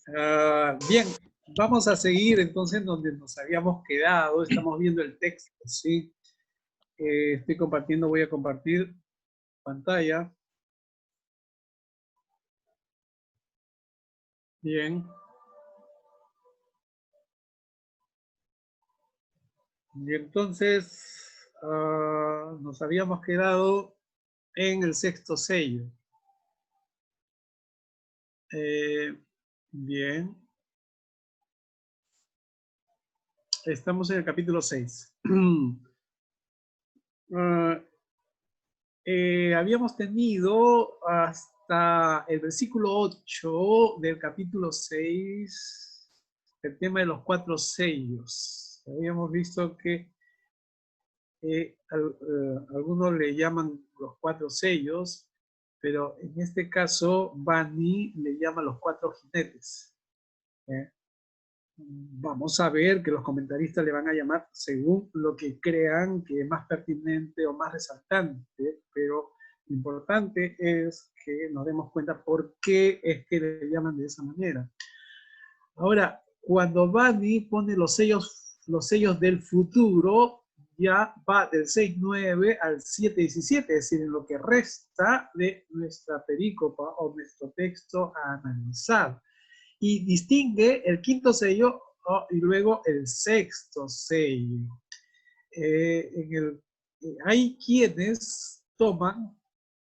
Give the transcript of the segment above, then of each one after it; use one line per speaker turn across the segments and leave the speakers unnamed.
Bien, vamos a seguir entonces donde nos habíamos quedado. Estamos viendo el texto, ¿sí? Estoy compartiendo, voy a compartir pantalla. Bien. Y entonces nos habíamos quedado en el sexto sello. Bien. Estamos en el capítulo 6. Habíamos tenido hasta el versículo 8 del capítulo 6 el tema de los 4 sellos. Habíamos visto que algunos le llaman los 4 sellos, pero en este caso Bani le llama los 4 jinetes. Vamos a ver que los comentaristas le van a llamar según lo que crean que es más pertinente o más resaltante, pero lo importante es que nos demos cuenta por qué es que le llaman de esa manera. Ahora, cuando Bani pone los sellos del futuro, ya va del 6.9 al 7.17, es decir, en lo que resta de nuestra perícopa o nuestro texto a analizar. Y distingue el quinto sello y luego el sexto sello. Hay quienes toman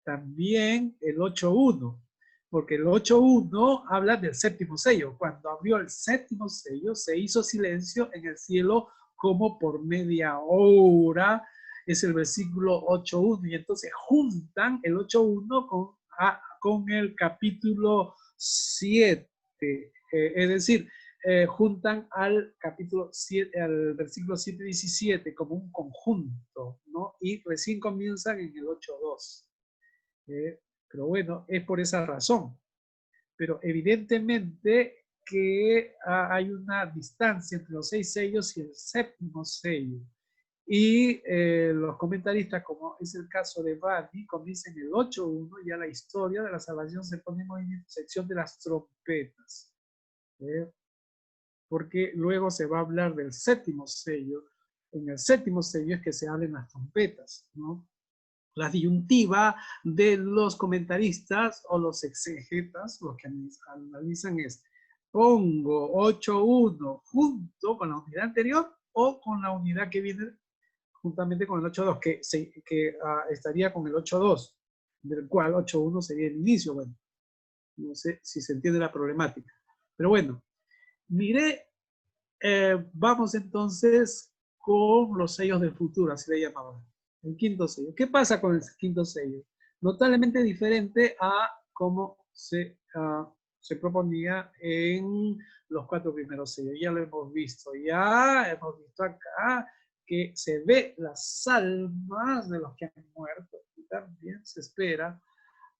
también el 8.1, porque el 8.1 habla del séptimo sello. Cuando abrió el séptimo sello, se hizo silencio en el cielo como por media hora. Es el versículo 8.1. Y entonces juntan el 8.1 con el capítulo 7. Es decir, juntan al capítulo 7, al versículo 7.17 como un conjunto, ¿no? Y recién comienzan en el 8.2. Pero bueno, es por esa razón. Pero evidentemente que hay una distancia entre los 6 sellos y el séptimo sello. Y los comentaristas, como es el caso de Bani, comienzan en el 8.1, ya la historia de la salvación se pone en movimiento, sección de las trompetas. Porque luego se va a hablar del séptimo sello. En el séptimo sello es que se hablan las trompetas, ¿no? La disyuntiva de los comentaristas o los exegetas, los que analizan es, pongo 8.1 junto con la unidad anterior o con la unidad que viene juntamente con el 8.2, que estaría con el 8.2, del cual 8.1 sería el inicio. Bueno, no sé si se entiende la problemática. Pero bueno, miré, vamos entonces con los sellos del futuro, así le llamaban. El quinto sello. ¿Qué pasa con el quinto sello? Notablemente diferente a cómo se proponía en los 4 primeros sellos. Ya lo hemos visto. Ya hemos visto acá que se ve las almas de los que han muerto. Y también se espera,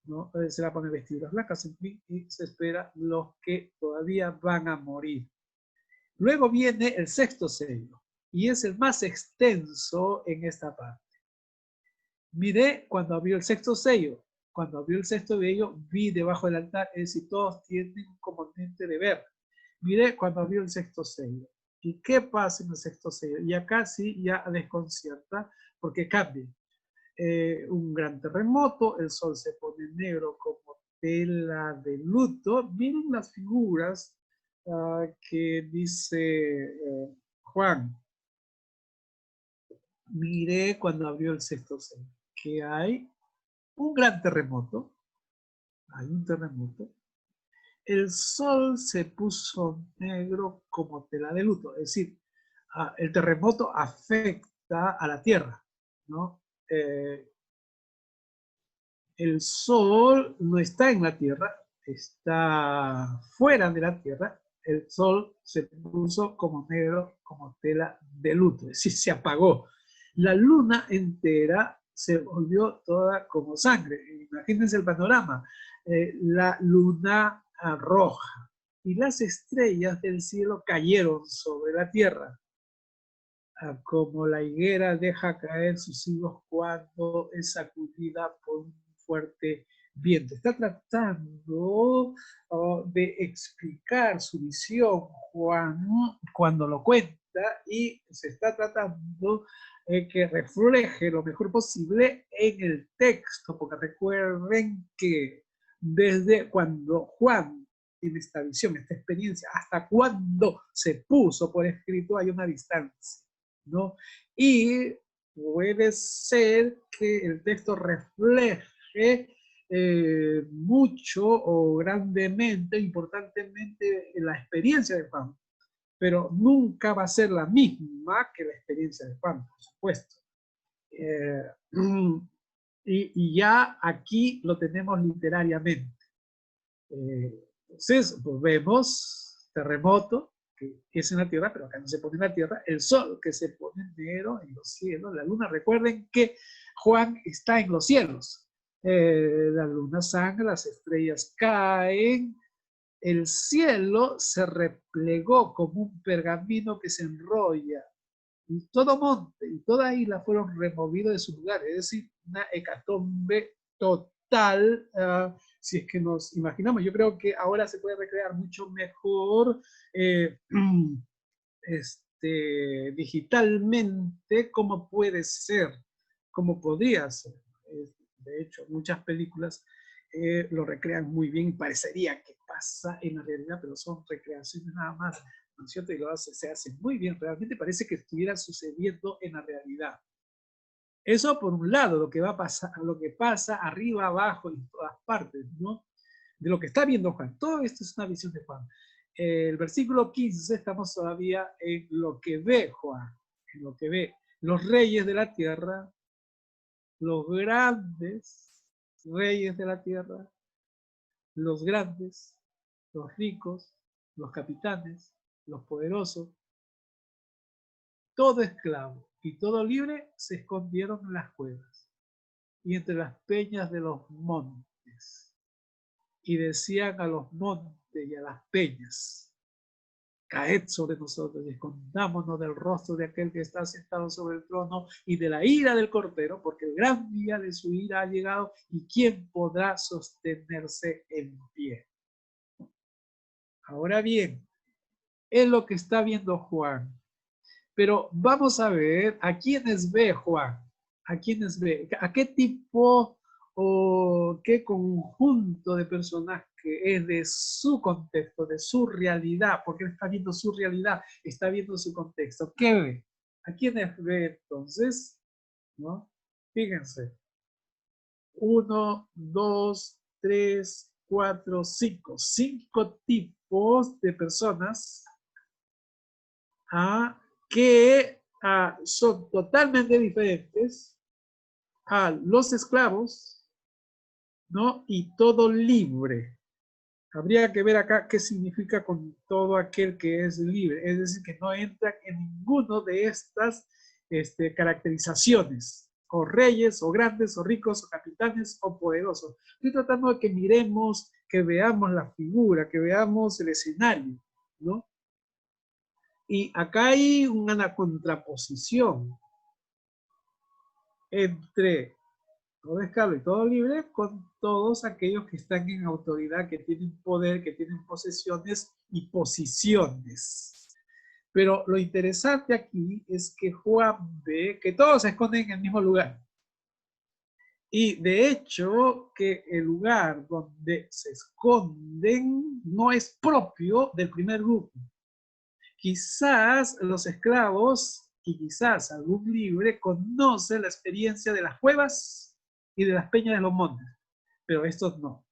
¿no? Se va a poner vestiduras blancas, en fin, y se espera los que todavía van a morir. Luego viene el sexto sello, y es el más extenso en esta parte. Miré cuando abrió el sexto sello. Cuando abrió el sexto sello, vi debajo del altar, es decir, todos tienen un componente de ver. Miré cuando abrió el sexto sello. ¿Y qué pasa en el sexto sello? Y acá sí ya desconcierta, porque cambia. Un gran terremoto, el sol se pone negro como tela de luto. Miren las figuras que dice Juan. Miré cuando abrió el sexto sello que hay un gran terremoto, hay un terremoto, el sol se puso negro como tela de luto, es decir, el terremoto afecta a la tierra, ¿no? El sol no está en la tierra, está fuera de la tierra, el sol se puso como negro, como tela de luto, es decir, se apagó. La luna entera se volvió toda como sangre. Imagínense el panorama. La luna roja y las estrellas del cielo cayeron sobre la tierra, como la higuera deja caer sus higos cuando es sacudida por un fuerte Bien, te está tratando de explicar su visión, Juan, cuando lo cuenta, y se está tratando que refleje lo mejor posible en el texto, porque recuerden que desde cuando Juan tiene esta visión, esta experiencia, hasta cuando se puso por escrito hay una distancia, ¿no? Y puede ser que el texto refleje mucho o grandemente, importantemente, la experiencia de Juan, pero nunca va a ser la misma que la experiencia de Juan, por supuesto. Y ya aquí lo tenemos literariamente. Entonces, pues vemos terremoto, que es en la tierra, pero acá no se pone en la tierra, el sol que se pone negro en los cielos, la luna. Recuerden que Juan está en los cielos. La luna sangra, las estrellas caen, el cielo se replegó como un pergamino que se enrolla, y todo monte y toda isla fueron removidos de su lugar, es decir, una hecatombe total. Si es que nos imaginamos, yo creo que ahora se puede recrear mucho mejor digitalmente cómo puede ser, cómo podría ser. De hecho, muchas películas lo recrean muy bien, parecería que pasa en la realidad, pero son recreaciones nada más, ¿no es cierto? Y se hace muy bien, realmente parece que estuviera sucediendo en la realidad. Eso por un lado, lo que va a pasar, lo que pasa arriba, abajo, en todas partes, ¿no? De lo que está viendo Juan. Todo esto es una visión de Juan. El versículo 15, estamos todavía en lo que ve Juan, en lo que ve los reyes de la tierra, los grandes reyes de la tierra, los grandes, los ricos, los capitanes, los poderosos, todo esclavo y todo libre se escondieron en las cuevas y entre las peñas de los montes, y decían a los montes y a las peñas: caed sobre nosotros y escondámonos del rostro de aquel que está sentado sobre el trono y de la ira del Cordero, porque el gran día de su ira ha llegado, y ¿quién podrá sostenerse en pie? Ahora bien, es lo que está viendo Juan. Pero vamos a ver a quiénes ve Juan, a quiénes ve, a qué tipo o qué conjunto de personajes es de su contexto, de su realidad, porque él está viendo su realidad, está viendo su contexto. ¿Qué ve? ¿A quiénes ve entonces? ¿No? Fíjense. 1, 2, 3, 4, 5. 5 tipos de personas que son totalmente diferentes a los esclavos, ¿no? Y todo libre. Habría que ver acá qué significa con todo aquel que es libre, es decir, que no entra en ninguno de estas caracterizaciones, o reyes, o grandes, o ricos, o capitanes, o poderosos. Estoy tratando de que miremos, que veamos la figura, que veamos el escenario, ¿no? Y acá hay una contraposición entre todo esclavo y todo libre con todos aquellos que están en autoridad, que tienen poder, que tienen posesiones y posiciones. Pero lo interesante aquí es que Juan ve que todos se esconden en el mismo lugar. Y de hecho, que el lugar donde se esconden no es propio del primer grupo. Quizás los esclavos y quizás algún libre conoce la experiencia de las cuevas y de las peñas de los montes, pero estos no.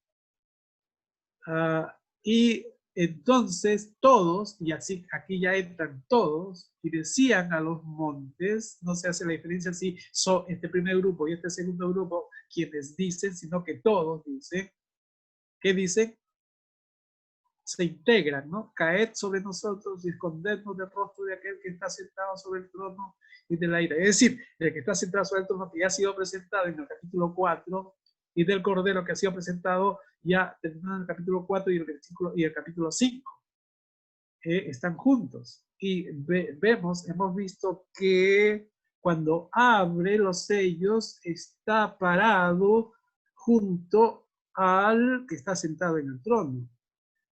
Y entonces todos, y así aquí ya entran todos, y decían a los montes, no se hace la diferencia si son este primer grupo y este segundo grupo quienes dicen, sino que todos dicen. ¿Qué dicen? Se integran, ¿no? Caed sobre nosotros y escondernos del rostro de aquel que está sentado sobre el trono y del aire. Es decir, el que está sentado sobre el trono, que ya ha sido presentado en el capítulo 4, y del Cordero, que ha sido presentado ya terminado en el capítulo 4 y el capítulo 5. Están juntos. Y hemos visto que cuando abre los sellos está parado junto al que está sentado en el trono,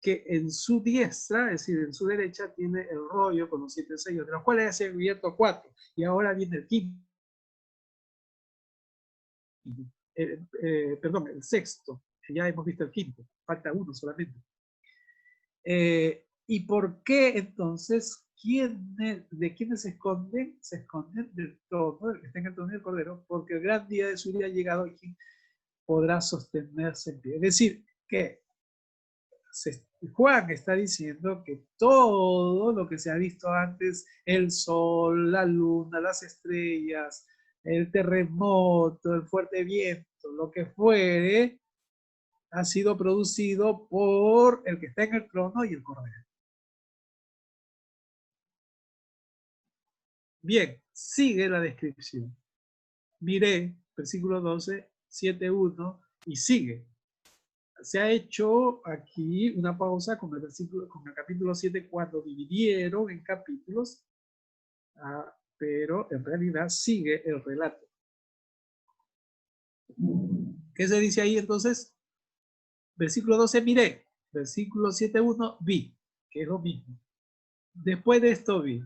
que en su diestra, es decir, en su derecha, tiene el rollo con los 7 sellos, de los cuales se han abierto 4, y ahora viene el quinto, perdón, el sexto, ya hemos visto el quinto, falta uno solamente. ¿Y por qué entonces? ¿De quiénes se esconden? Se esconden del trono, del que está en el trono del Cordero, porque el gran día de su vida ha llegado y quien podrá sostenerse en pie. Es decir, que Juan está diciendo que todo lo que se ha visto antes, el sol, la luna, las estrellas, el terremoto, el fuerte viento, lo que fuere, ha sido producido por el que está en el trono y el Cordero. Bien, sigue la descripción. Miré, versículo 12, 7.1, y sigue. Se ha hecho aquí una pausa con el capítulo 7 cuando dividieron en capítulos, pero en realidad sigue el relato. ¿Qué se dice ahí entonces? Versículo 12, miré. Versículo 7.1, vi, que es lo mismo. Después de esto vi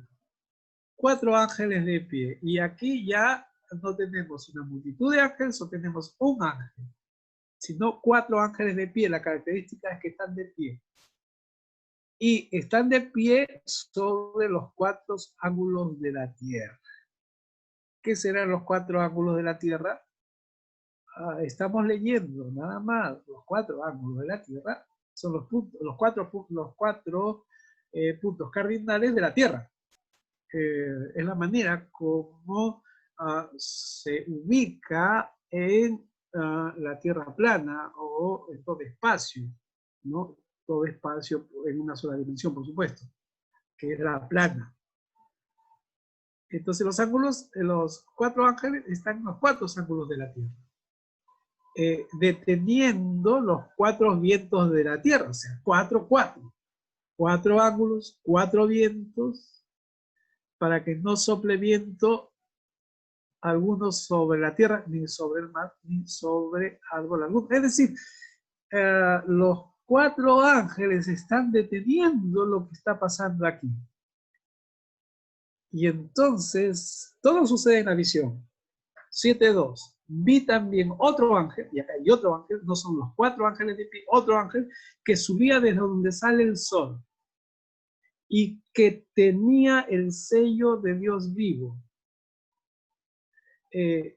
4 ángeles de pie. Y aquí ya no tenemos una multitud de ángeles, o tenemos un ángel, sino 4 ángeles de pie. La característica es que están de pie. Y están de pie sobre los 4 ángulos de la tierra. ¿Qué serán los 4 ángulos de la tierra? Estamos leyendo nada más los 4 ángulos de la tierra. Son los puntos, los cuatro puntos cardinales de la tierra. Es la manera como se ubica en la tierra plana o en todo espacio, ¿no? Todo espacio en una sola dimensión, por supuesto, que es la plana. Entonces los ángulos, los 4 ángeles están en los 4 ángulos de la tierra, deteniendo los 4 vientos de la tierra, o sea, 4 ángulos, 4 vientos, para que no sople viento algunos sobre la tierra, ni sobre el mar, ni sobre árbol alguno. Es decir, los 4 ángeles están deteniendo lo que está pasando aquí. Y entonces, todo sucede en la visión. 7.2. Vi también otro ángel, y acá hay otro ángel, no son los 4 ángeles de pie, otro ángel que subía desde donde sale el sol y que tenía el sello de Dios vivo.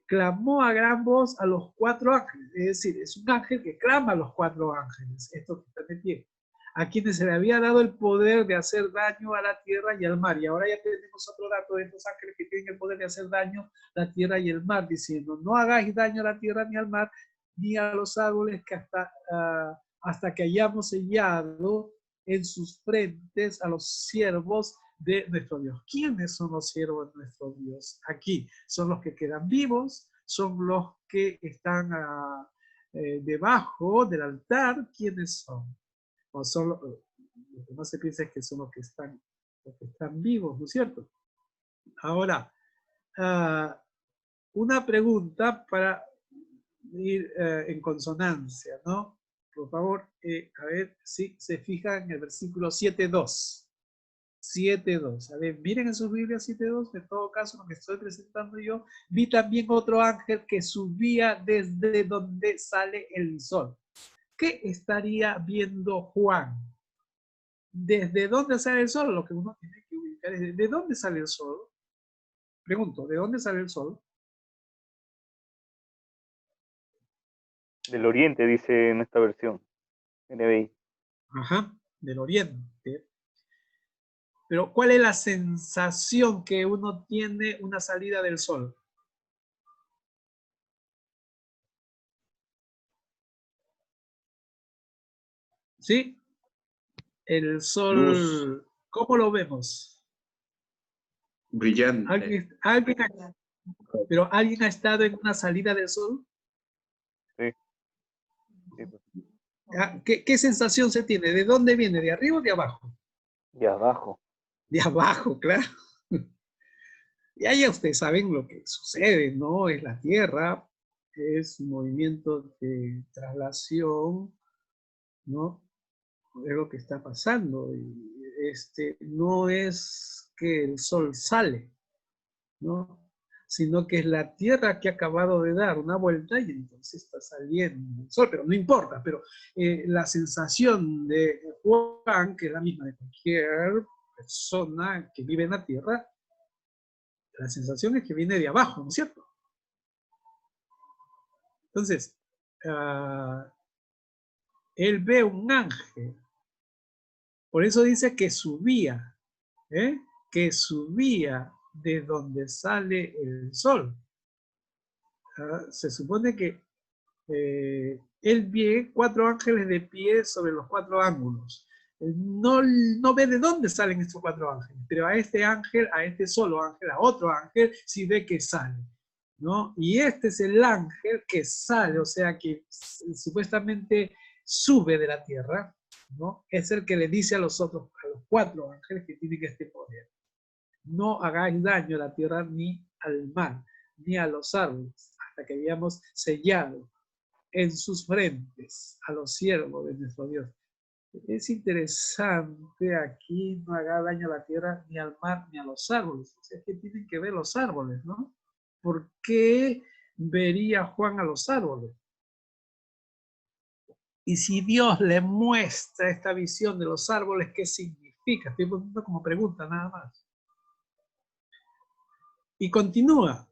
Clamó a gran voz a los 4 ángeles, es decir, es un ángel que clama a los 4 ángeles, estos que están de pie, a quienes se le había dado el poder de hacer daño a la tierra y al mar. Y ahora ya tenemos otro dato de estos ángeles que tienen el poder de hacer daño a la tierra y el mar, diciendo: no hagáis daño a la tierra ni al mar, ni a los árboles, que hasta que hayamos sellado en sus frentes a los siervos de nuestro Dios. ¿Quiénes son los siervos de nuestro Dios? Aquí son los que quedan vivos, son los que están debajo del altar. ¿Quiénes son? O son lo que no se piensa es que son los que están vivos, ¿no es cierto? Ahora, una pregunta para ir en consonancia, ¿no? Por favor, a ver si se fijan en el versículo 7.2. 7.2. A ver, miren en sus Biblias 7.2. En todo caso, lo que estoy presentando yo, vi también otro ángel que subía desde donde sale el sol. ¿Qué estaría viendo Juan? ¿Desde dónde sale el sol? Lo que uno tiene que ubicar es: ¿de dónde sale el sol? Pregunto, ¿de dónde sale el sol?
Del oriente, dice en esta versión, NBI.
Ajá, del oriente. Pero ¿cuál es la sensación que uno tiene una salida del sol? ¿Sí? El sol, luz. ¿Cómo lo vemos?
Brillante.
¿Pero alguien ha estado en una salida del sol?
Sí. Sí, pues.
¿Qué sensación se tiene? ¿De dónde viene? ¿De arriba o de abajo?
De abajo.
De abajo, claro. Y ahí ustedes saben lo que sucede, ¿no? Es la Tierra, es un movimiento de traslación, ¿no? Es lo que está pasando. Y no es que el sol sale, ¿no? Sino que es la Tierra que ha acabado de dar una vuelta y entonces está saliendo el sol, pero no importa, pero la sensación de Juan, que es la misma de cualquier persona que vive en la Tierra, la sensación es que viene de abajo, ¿no es cierto? Entonces, él ve un ángel, por eso dice que subía, ¿eh? Que subía de donde sale el sol. Se supone que él ve 4 ángeles de pie sobre los 4 ángulos. No ve de dónde salen estos 4 ángeles, pero a este ángel, a este solo ángel, a otro ángel, sí ve que sale, ¿no? Y este es el ángel que sale, o sea, que supuestamente sube de la tierra, ¿no? Es el que le dice a los otros, a los 4 ángeles que tienen este poder. No hagáis daño a la tierra ni al mar, ni a los árboles, hasta que hayamos sellado en sus frentes a los siervos de nuestro Dios. Es interesante, aquí no haga daño a la tierra, ni al mar, ni a los árboles. O sea, que tienen que ver los árboles, ¿no? ¿Por qué vería Juan a los árboles? Y si Dios le muestra esta visión de los árboles, ¿qué significa? Estoy poniendo como pregunta nada más. Y continúa.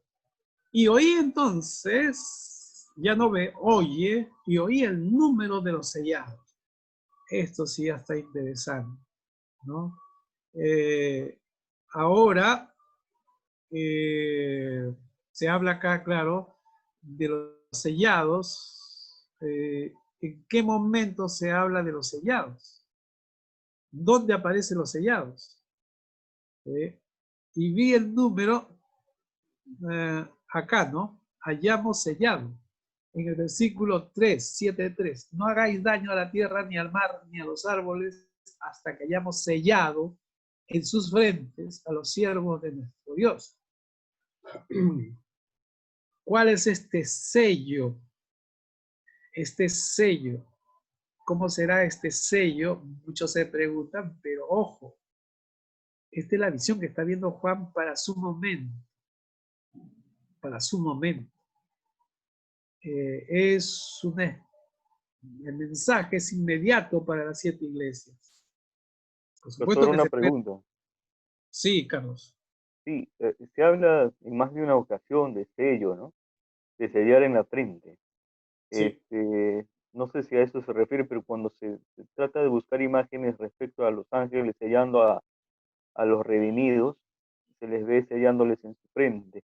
Y oí entonces, ya no ve, oye, y oí el número de los sellados. Esto sí ya está interesante, ¿no? Ahora se habla acá, claro, de los sellados. ¿En qué momento se habla de los sellados? ¿Dónde aparecen los sellados? Y vi el número acá, ¿no? Hayamos sellado. En el versículo 3, 7:3. No hagáis daño a la tierra, ni al mar, ni a los árboles, hasta que hayamos sellado en sus frentes a los siervos de nuestro Dios. ¿Cuál es este sello? Este sello. ¿Cómo será este sello? Muchos se preguntan, pero ojo, esta es la visión que está viendo Juan para su momento. Para su momento. El mensaje es inmediato para las 7 iglesias. Por supuesto
Pastor,
que
una
se puede.
pregunta.
Sí, Carlos.
Sí, se habla en más de una ocasión de sello, ¿no? De sellar en la frente.
Sí.
No sé si a eso se refiere, pero cuando se trata de buscar imágenes respecto a los ángeles sellando a los redimidos, se les ve sellándoles en su frente.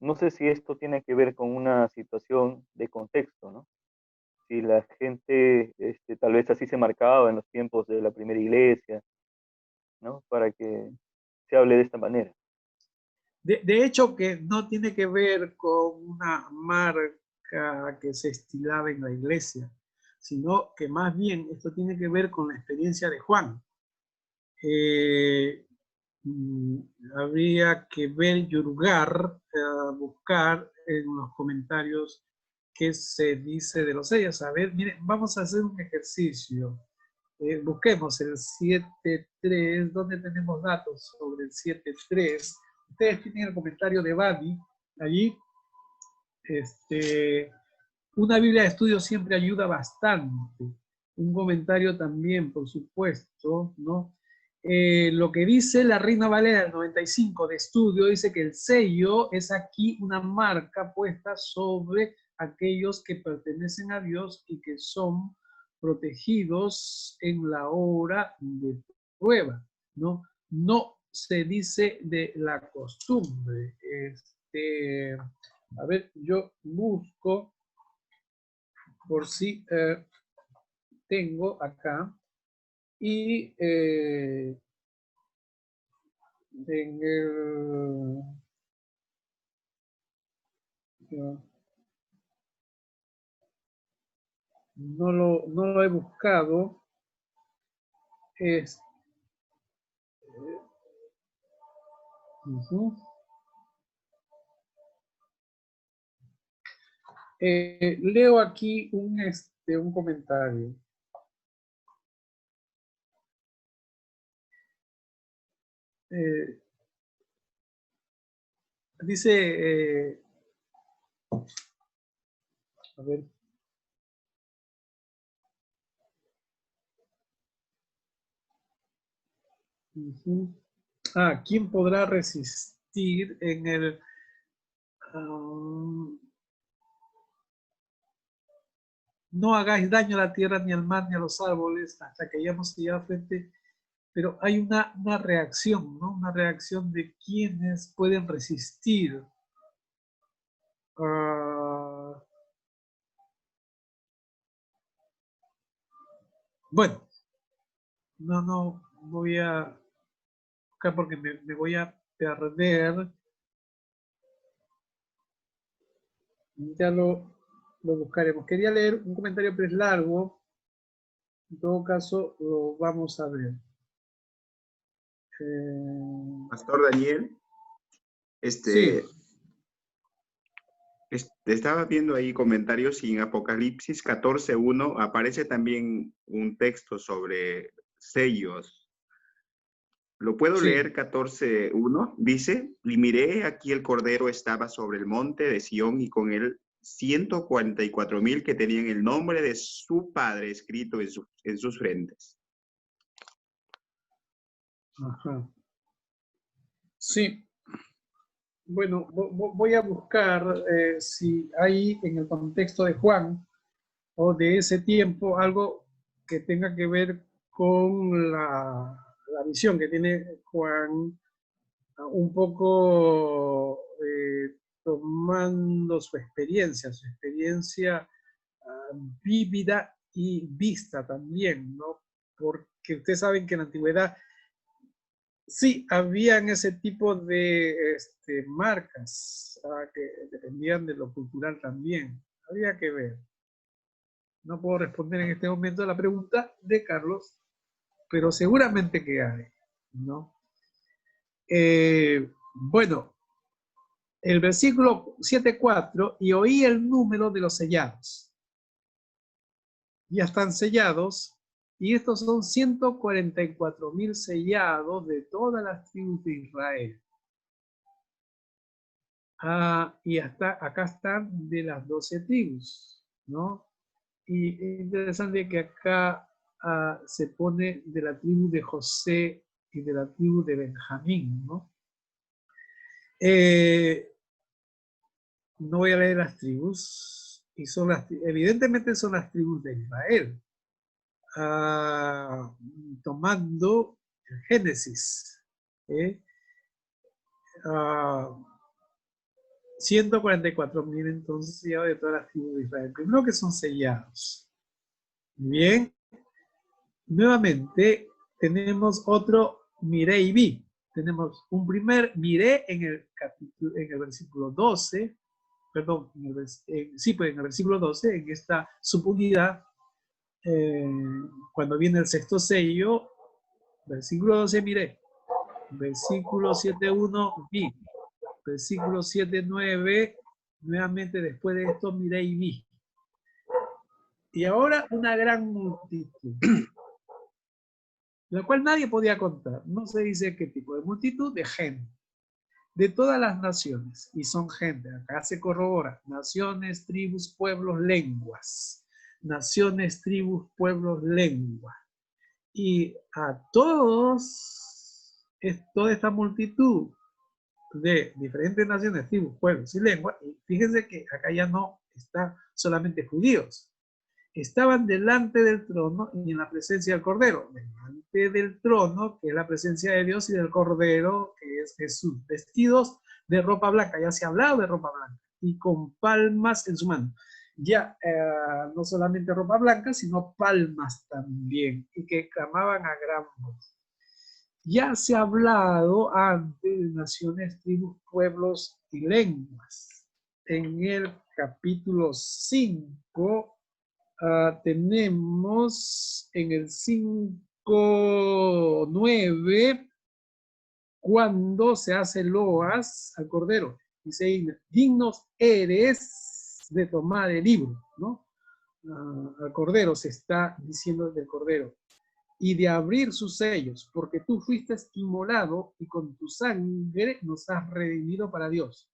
No sé si esto tiene que ver con una situación de contexto, ¿no? Si la gente tal vez así se marcaba en los tiempos de la primera iglesia, ¿no? Para que se hable de esta manera.
De hecho, que no tiene que ver con una marca que se estilaba en la iglesia, sino que más bien esto tiene que ver con la experiencia de Juan. Habría que ver y hurgar, buscar en los comentarios qué se dice de los sellos. A ver, miren, vamos a hacer un ejercicio. Busquemos el 7.3, ¿dónde tenemos datos sobre el 7.3? Ustedes tienen el comentario de Badi allí. Una Biblia de estudio siempre ayuda bastante. Un comentario también, por supuesto, ¿no? Lo que dice la Reina Valera del 95 de estudio, dice que el sello es aquí una marca puesta sobre aquellos que pertenecen a Dios y que son protegidos en la hora de prueba, ¿no? No se dice de la costumbre. A ver, yo busco por si tengo acá y en el, no lo he buscado. Es, Leo aquí un comentario. Dice, a ver. ¿Quién podrá resistir en el... no hagáis daño a la tierra, ni al mar, ni a los árboles, hasta que hayamos llegado frente... Pero hay una reacción, ¿no? Una reacción de quienes pueden resistir. Bueno, no voy a buscar porque me voy a perder. Ya lo buscaremos. Quería leer un comentario, pero es largo. En todo caso, lo vamos a ver.
Pastor Daniel,
sí.
Estaba viendo ahí comentarios y en Apocalipsis 14:1 aparece también un texto sobre sellos. ¿Lo puedo leer? 14:1 dice: y miré, aquí el Cordero estaba sobre el monte de Sión y con él 144,000 que tenían el nombre de su Padre escrito en sus frentes.
Ajá. Sí. Bueno, voy a buscar si hay en el contexto de Juan o de ese tiempo algo que tenga que ver con la visión que tiene Juan, un poco tomando su experiencia vívida y vista también, ¿no? Porque ustedes saben que en la antigüedad sí, habían ese tipo de marcas que dependían de lo cultural también. Había que ver. No puedo responder en este momento a la pregunta de Carlos, pero seguramente que hay, ¿no? Bueno, el versículo 7:4, y oí el número de los sellados. Ya están sellados, y estos son 144,000 sellados de todas las tribus de Israel. Y hasta acá están de las 12 tribus, ¿no? Y es interesante que acá se pone de la tribu de José y de la tribu de Benjamín, ¿no? No voy a leer las tribus, y evidentemente son las tribus de Israel, tomando el Génesis, 144,000 entonces sellados de todas las tribus de Israel. Primero que son sellados. Bien. Nuevamente tenemos otro miré y vi. Tenemos un primer miré en el versículo 12, perdón, en el versículo 12, en esta subunidad, cuando viene el sexto sello, versículo 12 miré, versículo 7:1 vi, versículo 7:9, nuevamente después de esto miré y vi. Y ahora una gran multitud, la cual nadie podía contar. No se dice qué tipo de multitud, de gente, de todas las naciones, y son gente, acá se corrobora, naciones, tribus, pueblos, lenguas, naciones, tribus, pueblos, lenguas. Y a toda esta multitud de diferentes naciones, tribus, pueblos y lenguas, y fíjense que acá ya no están solamente judíos, estaban delante del trono y en la presencia del Cordero. Delante del trono, que es la presencia de Dios, y del Cordero, que es Jesús, vestidos de ropa blanca. Ya se ha hablado de ropa blanca. Y con palmas en su mano. Ya no solamente ropa blanca, sino palmas también. Y que clamaban a gran voz. Ya se ha hablado antes de naciones, tribus, pueblos y lenguas. En el capítulo 5, tenemos en el 5:9, cuando se hace loas al Cordero. Dice, dignos eres de tomar el libro, ¿no? Al Cordero se está diciendo del Cordero. Y de abrir sus sellos, porque tú fuiste inmolado y con tu sangre nos has redimido para Dios.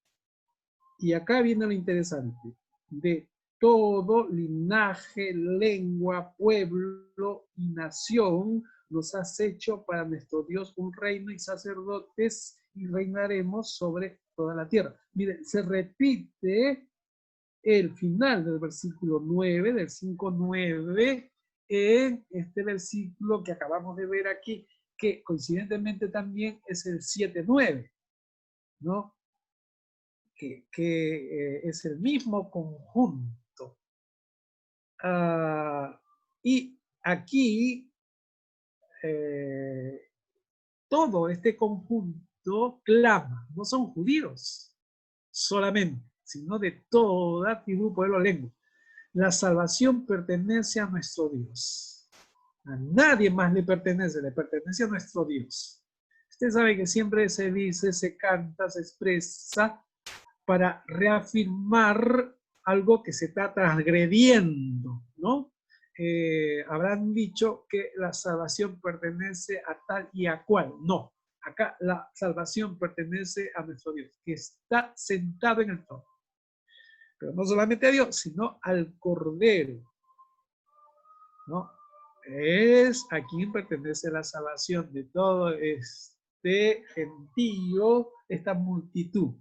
Y acá viene lo interesante. De todo linaje, lengua, pueblo y nación nos has hecho para nuestro Dios un reino y sacerdotes y reinaremos sobre toda la tierra. Miren, se repite el final del versículo 9, del 5:9, en este versículo que acabamos de ver aquí, que coincidentemente también es el 7:9, ¿no? Que es el mismo conjunto. Y aquí todo este conjunto clama, no son judíos solamente, sino de toda tribu, pueblo, lengua. La salvación pertenece a nuestro Dios. A nadie más le pertenece a nuestro Dios. Usted sabe que siempre se dice, se canta, se expresa para reafirmar algo que se está transgrediendo, ¿no? Habrán dicho que la salvación pertenece a tal y a cual. No, acá la salvación pertenece a nuestro Dios, que está sentado en el trono. Pero no solamente a Dios, sino al Cordero, ¿no? Es a quien pertenece la salvación de todo este gentío, esta multitud.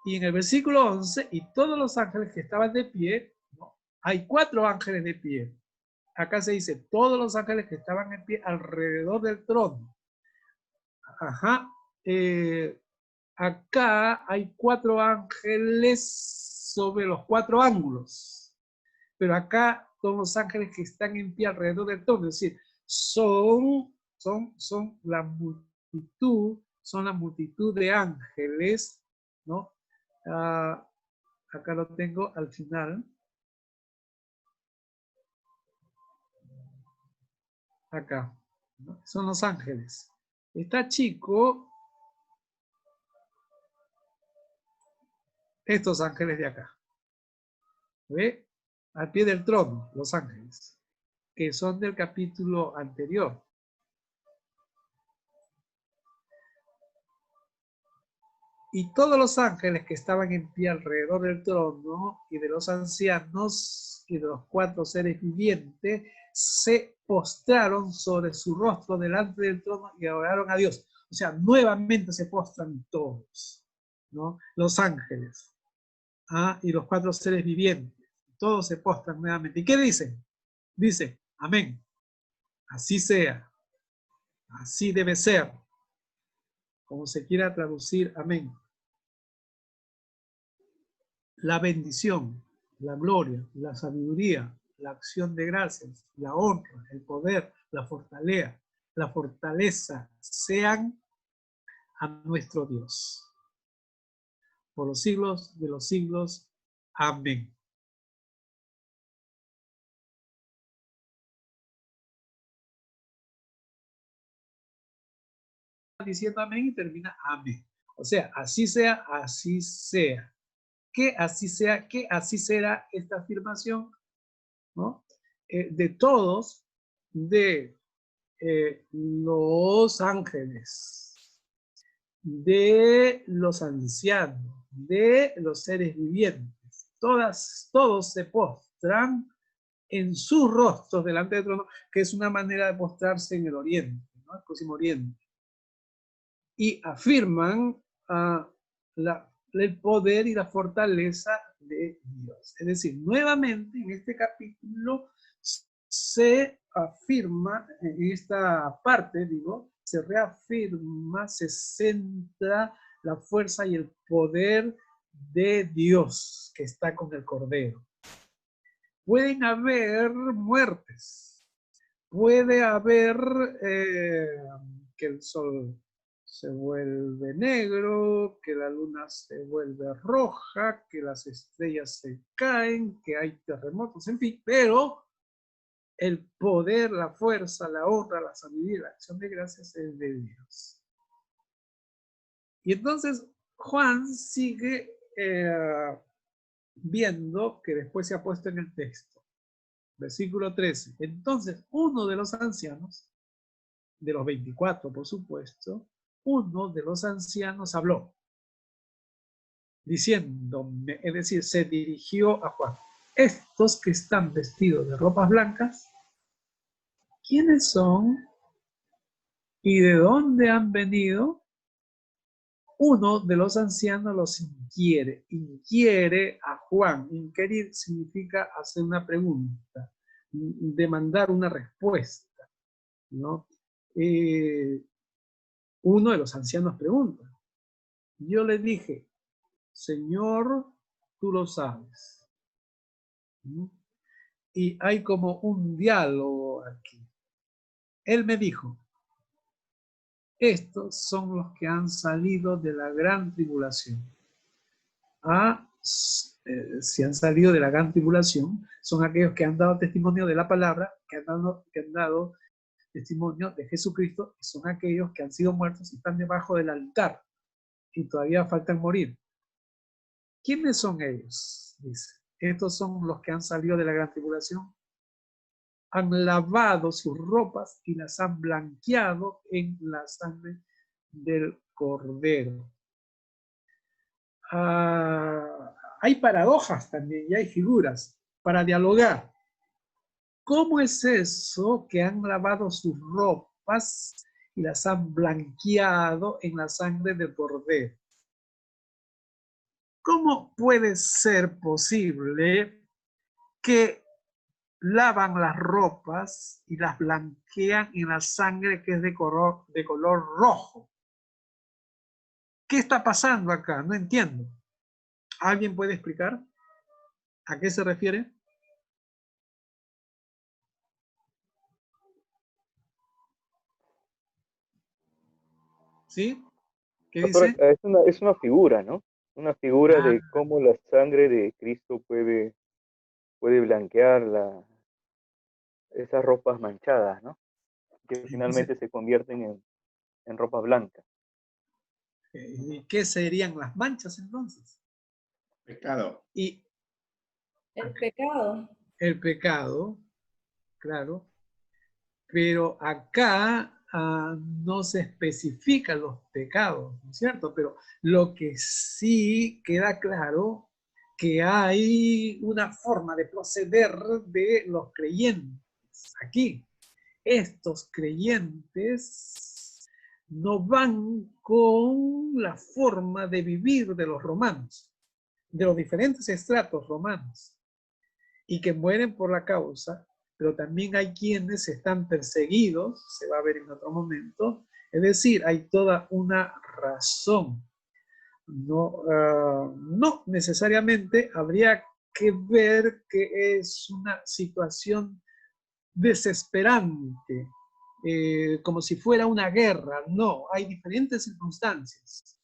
Y en el versículo 11, y todos los ángeles que estaban de pie, ¿no? Hay 4 ángeles de pie. Acá se dice, todos los ángeles que estaban en pie alrededor del trono. Ajá. Acá hay 4 ángeles sobre los 4 ángulos. Pero acá todos los ángeles que están en pie alrededor del trono, es decir, son la multitud de ángeles, ¿no? Acá lo tengo al final. Acá, ¿no? Son los ángeles. Está chico, estos ángeles de acá. ¿Ve? Al pie del trono, los ángeles, que son del capítulo anterior. Y todos los ángeles que estaban en pie alrededor del trono y de los ancianos y de los 4 seres vivientes se postraron sobre su rostro delante del trono y adoraron a Dios. O sea, nuevamente se postran todos, ¿no? Los ángeles y los 4 seres vivientes. Todos se postran nuevamente. ¿Y qué dicen? Dicen, amén. Así sea. Así debe ser. Como se quiera traducir, amén. La bendición, la gloria, la sabiduría, la acción de gracias, la honra, el poder, la fortaleza sean a nuestro Dios. Por los siglos de los siglos. Amén. Diciendo amén y termina amén. O sea, así sea, así sea. Que así sea, que así será esta afirmación, ¿no? De todos, de los ángeles, de los ancianos, de los seres vivientes. Todos se postran en sus rostros delante del trono, que es una manera de postrarse en el oriente, ¿no? El próximo oriente. Y afirman el poder y la fortaleza de Dios. Es decir, nuevamente en este capítulo se afirma, en esta parte, digo, se reafirma, se centra la fuerza y el poder de Dios que está con el Cordero. Pueden haber muertes, puede haber que el sol se vuelve negro, que la luna se vuelve roja, que las estrellas se caen, que hay terremotos, en fin, pero el poder, la fuerza, la honra, la sabiduría, la acción de gracias es de Dios. Y entonces Juan sigue viendo que después se ha puesto en el texto. Versículo 13. Entonces, uno de los ancianos, de los 24, por supuesto, uno de los ancianos habló, diciéndome, es decir, se dirigió a Juan. Estos que están vestidos de ropas blancas, ¿quiénes son y de dónde han venido? Uno de los ancianos los inquiere a Juan. Inquirir significa hacer una pregunta, demandar una respuesta, ¿no? Uno de los ancianos pregunta. Yo le dije, Señor, tú lo sabes. ¿No? Y hay como un diálogo aquí. Él me dijo, estos son los que han salido de la gran tribulación. Si han salido de la gran tribulación, son aquellos que han dado testimonio de la palabra, que han dado testimonio de Jesucristo, y son aquellos que han sido muertos y están debajo del altar y todavía faltan morir. ¿Quiénes son ellos? Dice, estos son los que han salido de la gran tribulación, han lavado sus ropas y las han blanqueado en la sangre del Cordero. Hay paradojas también y hay figuras para dialogar. ¿Cómo es eso que han lavado sus ropas y las han blanqueado en la sangre del Cordero? ¿Cómo puede ser posible que lavan las ropas y las blanquean en la sangre que es de color rojo? ¿Qué está pasando acá? No entiendo. ¿Alguien puede explicar a qué se refiere? ¿Sí? ¿Qué dice?
Es una figura, ¿no? Una figura de cómo la sangre de Cristo puede blanquear esas ropas manchadas, ¿no? Que finalmente se convierten en ropa blanca.
¿Qué serían las manchas entonces?
Pecado.
Y
el pecado.
El pecado, claro. Pero acá no se especifican los pecados, ¿no es cierto? Pero lo que sí queda claro que hay una forma de proceder de los creyentes aquí. Estos creyentes no van con la forma de vivir de los romanos, de los diferentes estratos romanos, y que mueren por la causa, pero también hay quienes están perseguidos, se va a ver en otro momento, es decir, hay toda una razón. No necesariamente habría que ver que es una situación desesperante, como si fuera una guerra. No, hay diferentes circunstancias.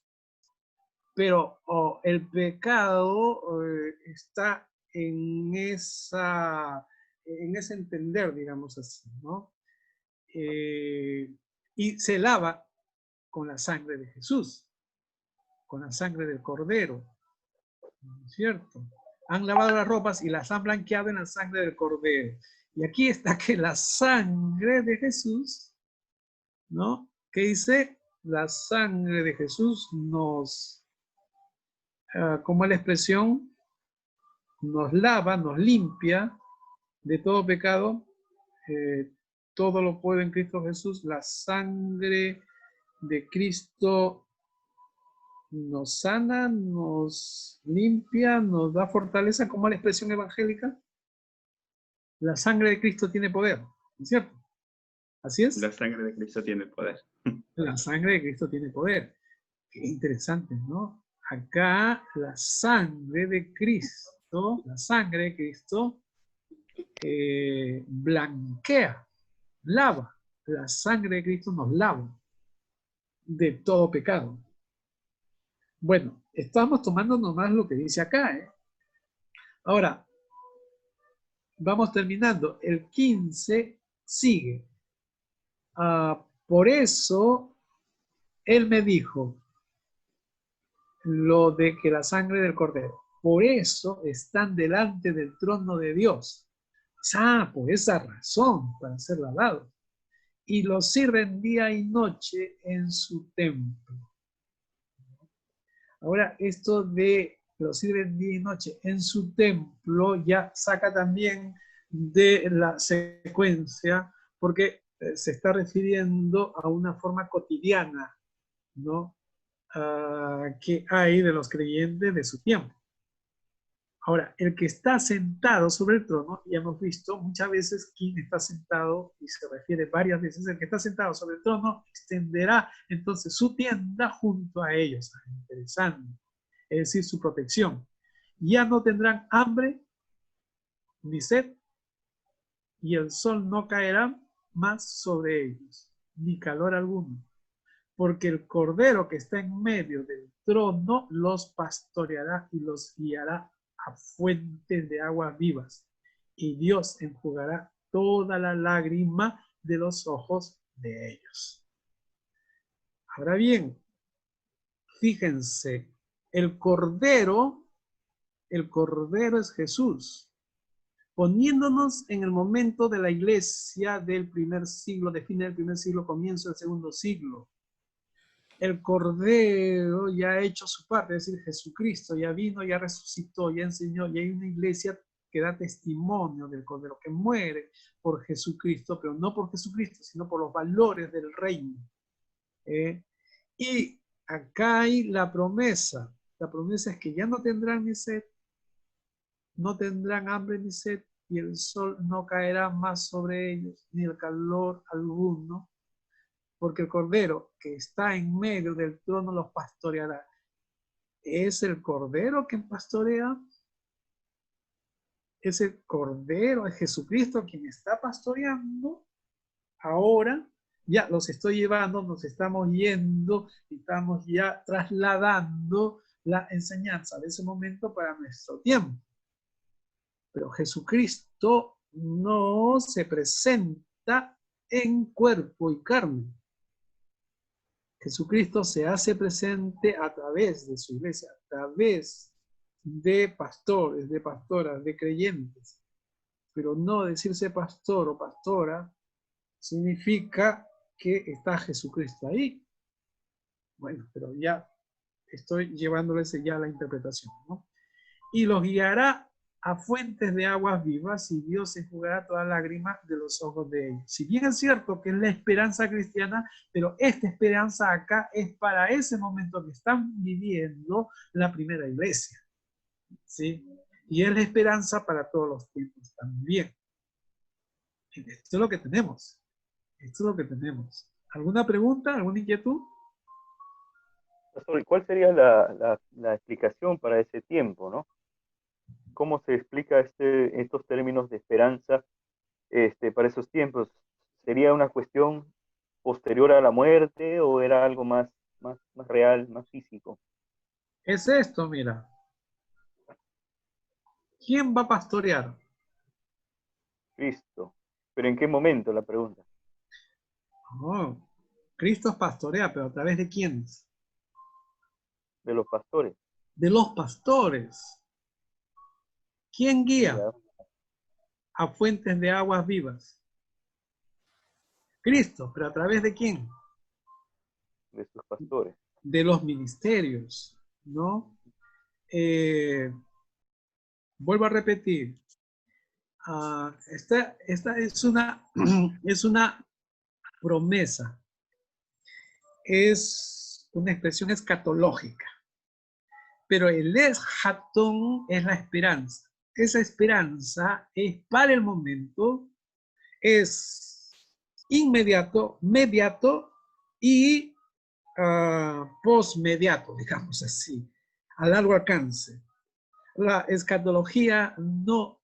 Pero el pecado está en ese entender, digamos así, ¿no? Y se lava con la sangre de Jesús, con la sangre del Cordero, ¿no es cierto? Han lavado las ropas y las han blanqueado en la sangre del Cordero. Y aquí está que la sangre de Jesús, ¿no? ¿Qué dice? La sangre de Jesús nos, como la expresión, nos lava, nos limpia de todo pecado. Todo lo puede en Cristo Jesús. La sangre de Cristo nos sana, nos limpia, nos da fortaleza, como la expresión evangélica. La sangre de Cristo tiene poder, ¿no es cierto? ¿Así es?
La sangre de Cristo tiene poder.
La sangre de Cristo tiene poder. Qué interesante, ¿no? Acá la sangre de Cristo blanquea, lava. La sangre de Cristo nos lava de todo pecado. Bueno, estamos tomando nomás lo que dice acá, ¿eh? Ahora, vamos terminando. El 15 sigue. Por eso, él me dijo lo de que la sangre del Cordero. por eso están delante del trono de Dios. Por esa razón, para ser lavados. Y los sirven día y noche en su templo. Ahora, esto de los sirven día y noche en su templo ya saca también de la secuencia, porque se está refiriendo a una forma cotidiana, ¿no? Que hay de los creyentes de su tiempo. Ahora, el que está sentado sobre el trono, ya hemos visto muchas veces quién está sentado, y se refiere varias veces, el que está sentado sobre el trono extenderá entonces su tienda junto a ellos. Interesante. Es decir, su protección. Ya no tendrán hambre ni sed, y el sol no caerá más sobre ellos, ni calor alguno, porque el Cordero que está en medio del trono los pastoreará y los guiará a fuentes de aguas vivas, y Dios enjugará toda la lágrima de los ojos de ellos. Ahora bien, fíjense, el Cordero es Jesús. Poniéndonos en el momento de la iglesia del primer siglo, de fin del primer siglo, comienzo del segundo siglo, el Cordero ya ha hecho su parte, es decir, Jesucristo ya vino, ya resucitó, ya enseñó, y hay una iglesia que da testimonio del Cordero, que muere por Jesucristo, pero no por Jesucristo, sino por los valores del reino. Y acá hay la promesa es que ya no tendrán ni sed, no tendrán hambre ni sed, y el sol no caerá más sobre ellos, ni el calor alguno, porque el Cordero que está en medio del trono los pastoreará. ¿Es el Cordero que pastorea? ¿Es el Cordero, es Jesucristo quien está pastoreando? Ahora ya los estoy llevando, nos estamos yendo, estamos ya trasladando la enseñanza de ese momento para nuestro tiempo. Pero Jesucristo no se presenta en cuerpo y carne. Jesucristo se hace presente a través de su iglesia, a través de pastores, de pastoras, de creyentes. Pero no decirse pastor o pastora significa que está Jesucristo ahí. Bueno, pero ya estoy llevándoles ya la interpretación, ¿no? Y los guiará a fuentes de aguas vivas, y Dios enjugará toda lágrima de los ojos de ellos. Si bien es cierto que es la esperanza cristiana, pero esta esperanza acá es para ese momento que están viviendo la primera iglesia, ¿sí? Y es la esperanza para todos los tiempos también. Esto es lo que tenemos. Esto es lo que tenemos. ¿Alguna pregunta? ¿Alguna inquietud?
Pastor, ¿cuál sería la explicación para ese tiempo, no? ¿Cómo se explica estos términos de esperanza para esos tiempos? ¿Sería una cuestión posterior a la muerte o era algo más real, más físico?
Es esto, mira. ¿Quién va a pastorear?
Cristo. ¿Pero en qué momento, la pregunta?
Oh, Cristo pastorea, pero ¿a través de quiénes?
De los pastores.
De los pastores. ¿Quién guía
Ya.
a fuentes de aguas vivas? Cristo, pero ¿a través de quién?
De sus pastores.
De los ministerios, ¿no? Vuelvo a repetir. Esta es una promesa. Es una expresión escatológica. Pero el eshatón es la esperanza. Esa esperanza es para el momento, es inmediato, mediato y postmediato, digamos así, a largo alcance. La escatología no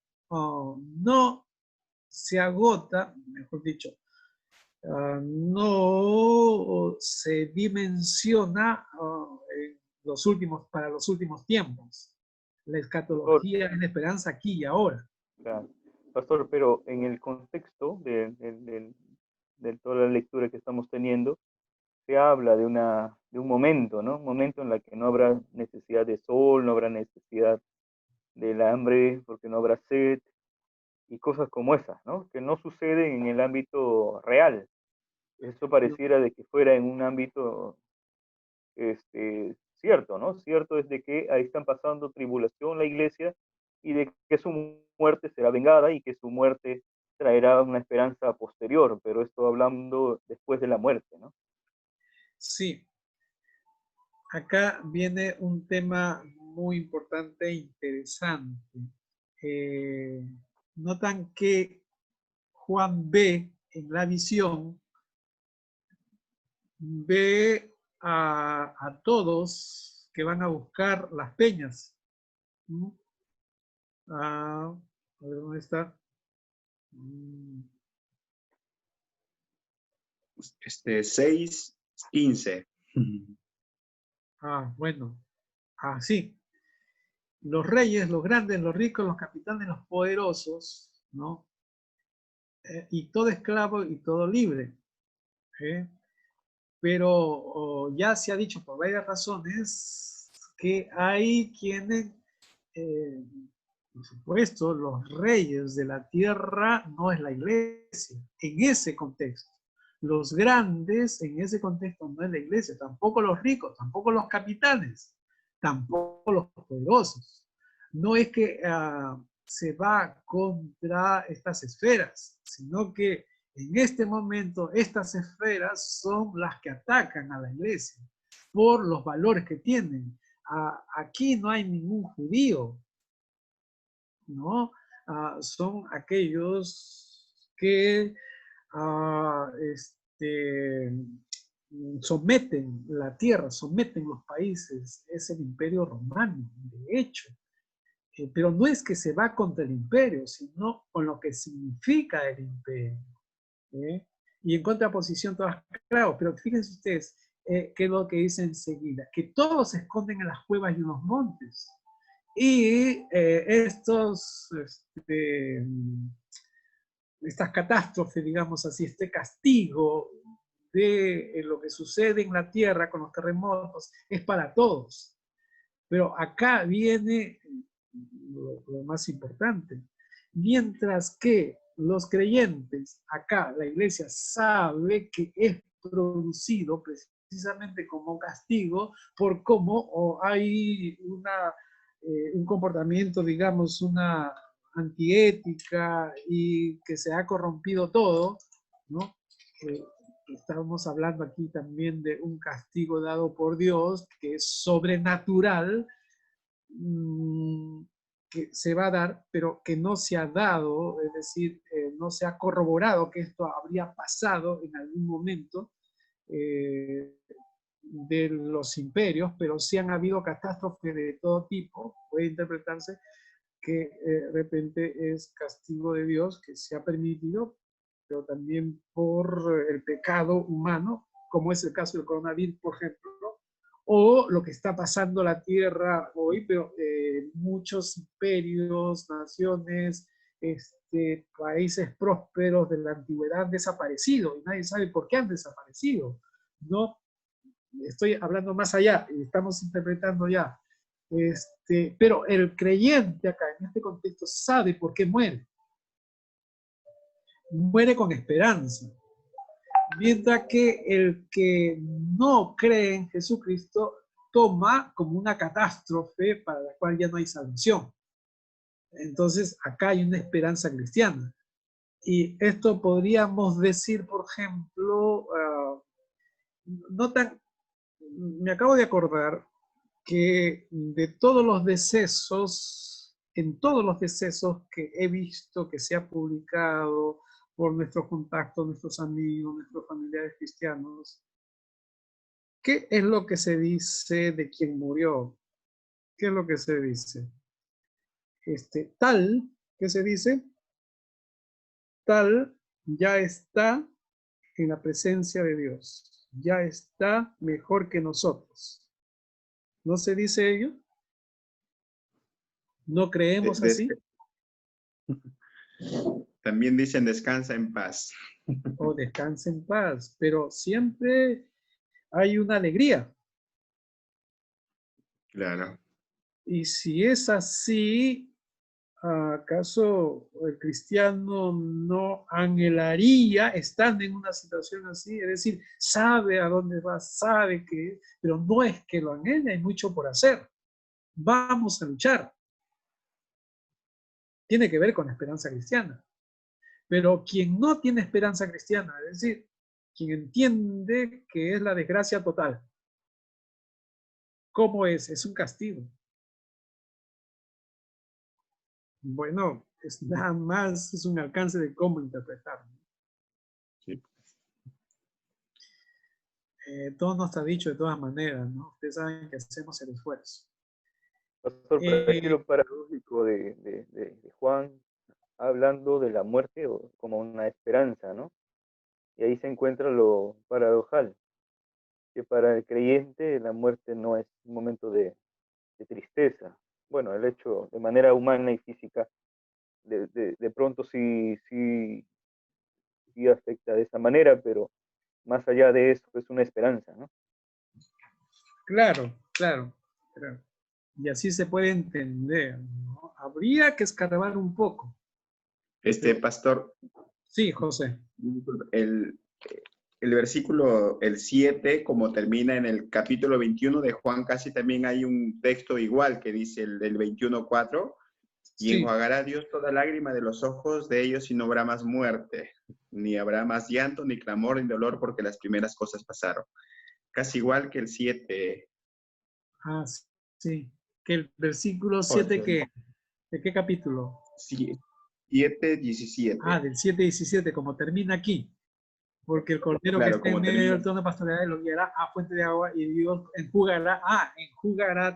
se agota, mejor dicho, no se dimensiona para los últimos tiempos. La escatología es la esperanza aquí y ahora.
Claro. Pastor, pero en el contexto de toda la lectura que estamos teniendo, se habla de un momento, ¿no? Un momento en el que no habrá necesidad de sol, no habrá necesidad del hambre porque no habrá sed, y cosas como esas, ¿no? Que no suceden en el ámbito real. Eso pareciera de que fuera en un ámbito cierto, ¿no? Cierto es de que ahí están pasando tribulación la iglesia y de que su muerte será vengada y que su muerte traerá una esperanza posterior, pero esto hablando después de la muerte, ¿no?
Sí, acá viene un tema muy importante e interesante. Eh, Notan que Juan ve en la visión, ve a todos que van a buscar las peñas. ¿Mm? A ver, ¿dónde está?
6:15.
Bueno, sí. Los reyes, los grandes, los ricos, los capitanes, los poderosos, ¿no? Y todo esclavo y todo libre. ¿Eh? Pero ya se ha dicho por varias razones que hay quienes, por supuesto, los reyes de la tierra no es la iglesia, en ese contexto. Los grandes en ese contexto no es la iglesia, tampoco los ricos, tampoco los capitanes, tampoco los poderosos. No es que se va contra estas esferas, sino que en este momento estas esferas son las que atacan a la iglesia por los valores que tienen. Aquí no hay ningún judío, ¿no? Son aquellos que someten la tierra, someten los países, es el imperio romano, de hecho. Pero no es que se va contra el imperio, sino con lo que significa el imperio. Y en contraposición todas, claro, pero fíjense ustedes qué es lo que dice enseguida, que todos se esconden en las cuevas y en los montes. Y estas catástrofes, digamos así, este castigo de lo que sucede en la tierra con los terremotos es para todos. Pero acá viene lo más importante. Mientras que los creyentes, acá la iglesia sabe que es producido precisamente como castigo por cómo hay un comportamiento, digamos, una antiética y que se ha corrompido todo, ¿no? Estamos hablando aquí también de un castigo dado por Dios que es sobrenatural, que se va a dar, pero que no se ha dado, es decir, no se ha corroborado que esto habría pasado en algún momento de los imperios, pero sí han habido catástrofes de todo tipo, puede interpretarse que de repente es castigo de Dios que se ha permitido, pero también por el pecado humano, como es el caso del coronavirus, por ejemplo, o lo que está pasando en la Tierra hoy, pero muchos imperios, naciones, países prósperos de la antigüedad han desaparecido y nadie sabe por qué han desaparecido, ¿no? Estoy hablando más allá, estamos interpretando ya. Pero el creyente acá, en este contexto, sabe por qué muere. Muere con esperanza. Mientras que el que no cree en Jesucristo toma como una catástrofe para la cual ya no hay salvación. Entonces, acá hay una esperanza cristiana. Y esto podríamos decir, por ejemplo, me acabo de acordar que de todos los decesos, en todos los decesos que he visto que se ha publicado por nuestros contactos, nuestros amigos, nuestros familiares cristianos, ¿qué es lo que se dice de quien murió? ¿Qué es lo que se dice? ¿Qué se dice? Tal ya está en la presencia de Dios, ya está mejor que nosotros. ¿No se dice ello? ¿No creemos así?
También dicen descansa en paz.
O descansa en paz, pero siempre hay una alegría.
Claro.
Y si es así, ¿acaso el cristiano no anhelaría estar en una situación así? Es decir, sabe a dónde va, sabe que, pero no es que lo anhele, hay mucho por hacer. Vamos a luchar. Tiene que ver con la esperanza cristiana. Pero quien no tiene esperanza cristiana, es decir, quien entiende que es la desgracia total, ¿cómo es? Es un castigo. Bueno, es nada más, es un alcance de cómo interpretarlo.
Sí.
Todo no está dicho de todas maneras, ¿no? Ustedes saben que hacemos el esfuerzo.
Pastor, pero aquí lo paradójico de Juan, hablando de la muerte como una esperanza, ¿no? Y ahí se encuentra lo paradojal, que para el creyente la muerte no es un momento de tristeza. Bueno, el hecho de manera humana y física, de pronto sí afecta de esa manera, pero más allá de eso es una esperanza, ¿no?
Claro. Y así se puede entender, ¿no? Habría que escarbar un poco.
Pastor.
Sí, José.
El versículo, el 7, como termina en el capítulo 21 de Juan, casi también hay un texto igual que dice el del 21:4, y
Sí.
enjuagará Dios toda lágrima de los ojos de ellos y no habrá más muerte, ni habrá más llanto, ni clamor, ni dolor, porque las primeras cosas pasaron. Casi igual que el 7.
Ah, sí. Que el versículo 7, ¿de qué capítulo?
7:17.
Ah, del 7:17, como termina aquí. Porque el cordero que está en medio del trono pastoreal lo guiará a fuente de agua y Dios enjugará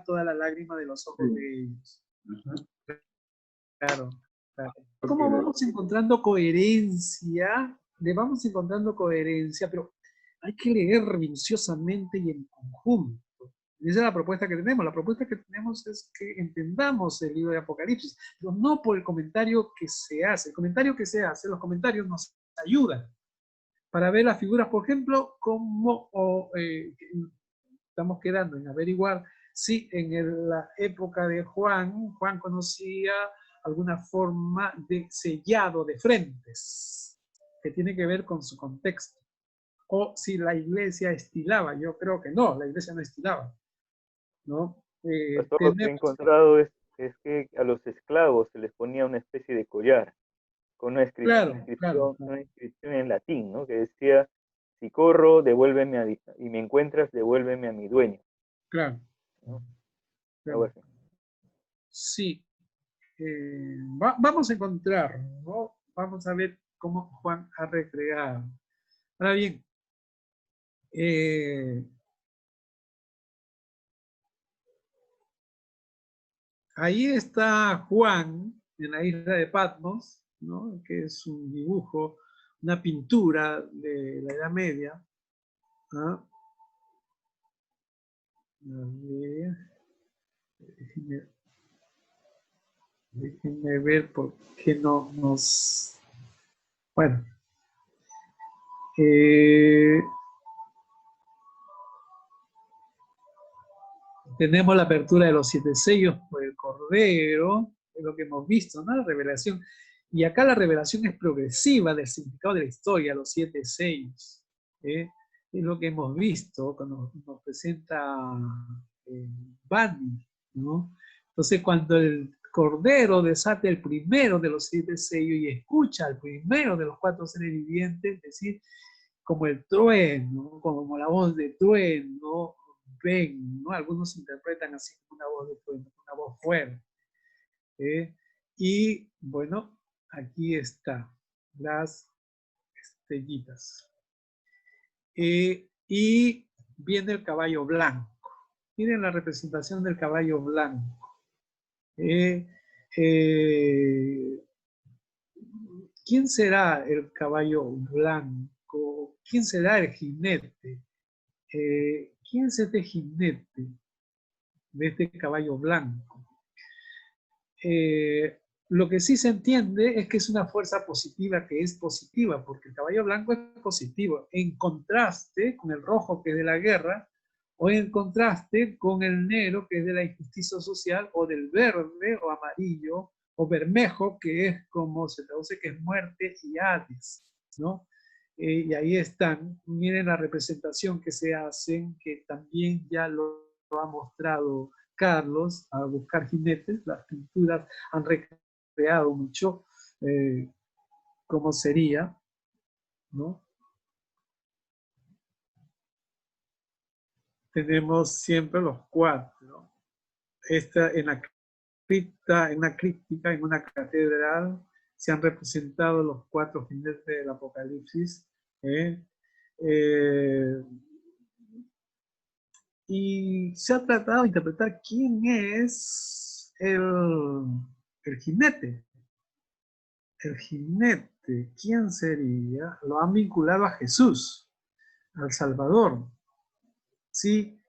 toda la lágrima de los ojos de ellos. Claro. ¿Cómo vamos encontrando coherencia? Le vamos encontrando coherencia, pero hay que leer minuciosamente y en conjunto. Esa es la propuesta que tenemos. La propuesta que tenemos es que entendamos el libro de Apocalipsis, pero no por el comentario que se hace. El comentario que se hace, los comentarios nos ayudan para ver las figuras, por ejemplo, cómo estamos quedando en averiguar si en la época de Juan conocía alguna forma de sellado de frentes, que tiene que ver con su contexto. O si la iglesia estilaba. Yo creo que no, la iglesia no estilaba, ¿no?
Pastor, lo que he encontrado es que a los esclavos se les ponía una especie de collar con una inscripción en latín, ¿no? Que decía, si corro, devuélveme y me encuentras, devuélveme a mi dueño.
Claro.
¿No?
Claro. Sí. Vamos a encontrar, ¿no? Vamos a ver cómo Juan ha recreado. Ahora bien, ahí está Juan en la isla de Patmos, ¿no? Que es un dibujo, una pintura de la Edad Media. ¿Ah? Déjenme ver por qué no nos... Bueno. Tenemos la apertura de los 7 sellos por el Cordero, es lo que hemos visto, ¿no? La revelación. Y acá la revelación es progresiva del significado de la historia, los 7 sellos. Es lo que hemos visto cuando nos presenta Bani, ¿no? Entonces, cuando el Cordero desata el primero de los 7 sellos y escucha al primero de los 4 seres vivientes, es decir, como el trueno, como la voz de trueno, ven, ¿no? Algunos interpretan así como una voz de trueno, una voz fuerte. Y bueno, aquí está, las estrellitas. Y viene el caballo blanco. Miren la representación del caballo blanco. ¿Quién será el caballo blanco? ¿Quién será el jinete? ¿Quién es este jinete de este caballo blanco? Lo que sí se entiende es que es una fuerza positiva, que es positiva, porque el caballo blanco es positivo, en contraste con el rojo, que es de la guerra, o en contraste con el negro, que es de la injusticia social, o del verde o amarillo, o bermejo, que es como se traduce que es muerte y Hades, ¿no? Y ahí están, miren la representación que se hacen, que también ya lo ha mostrado Carlos, a buscar jinetes. Las pinturas han recreado mucho cómo sería, ¿no? Tenemos siempre los cuatro. Esta en la cripta, en una críptica, en una catedral, se han representado los cuatro jinetes del Apocalipsis. Y se ha tratado de interpretar quién es el jinete. El jinete, ¿quién sería? Lo han vinculado a Jesús, al Salvador. Sí,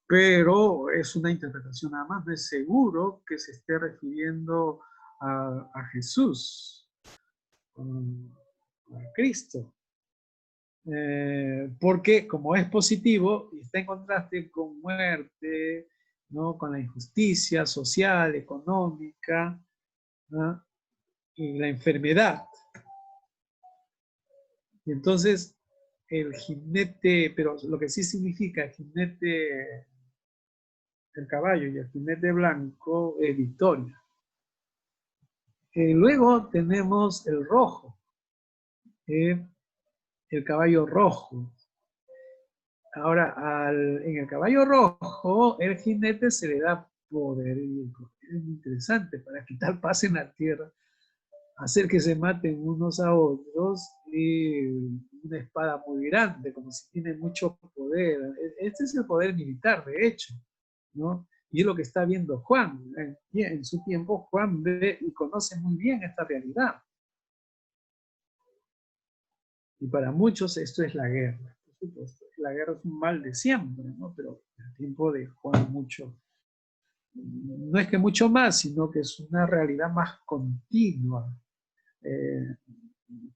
pero es una interpretación nada más. No es seguro que se esté refiriendo a Jesús, a Cristo. Porque como es positivo y está en contraste con muerte, ¿no? Con la injusticia social, económica, ¿no? Y la enfermedad. Y entonces el jinete, pero lo que sí significa el jinete, el caballo y el jinete blanco es victoria. Luego tenemos el rojo, el caballo rojo. Ahora, en el caballo rojo, el jinete se le da poder. Y es interesante para quitar paz en la tierra, hacer que se maten unos a otros, y una espada muy grande, como si tiene mucho poder. Este es el poder militar, de hecho, ¿no? Y es lo que está viendo Juan. En su tiempo, Juan ve y conoce muy bien esta realidad. Y para muchos esto es la guerra. Por supuesto, la guerra es un mal de siempre, ¿no? Pero el tiempo de Juan mucho, no es que mucho más, sino que es una realidad más continua.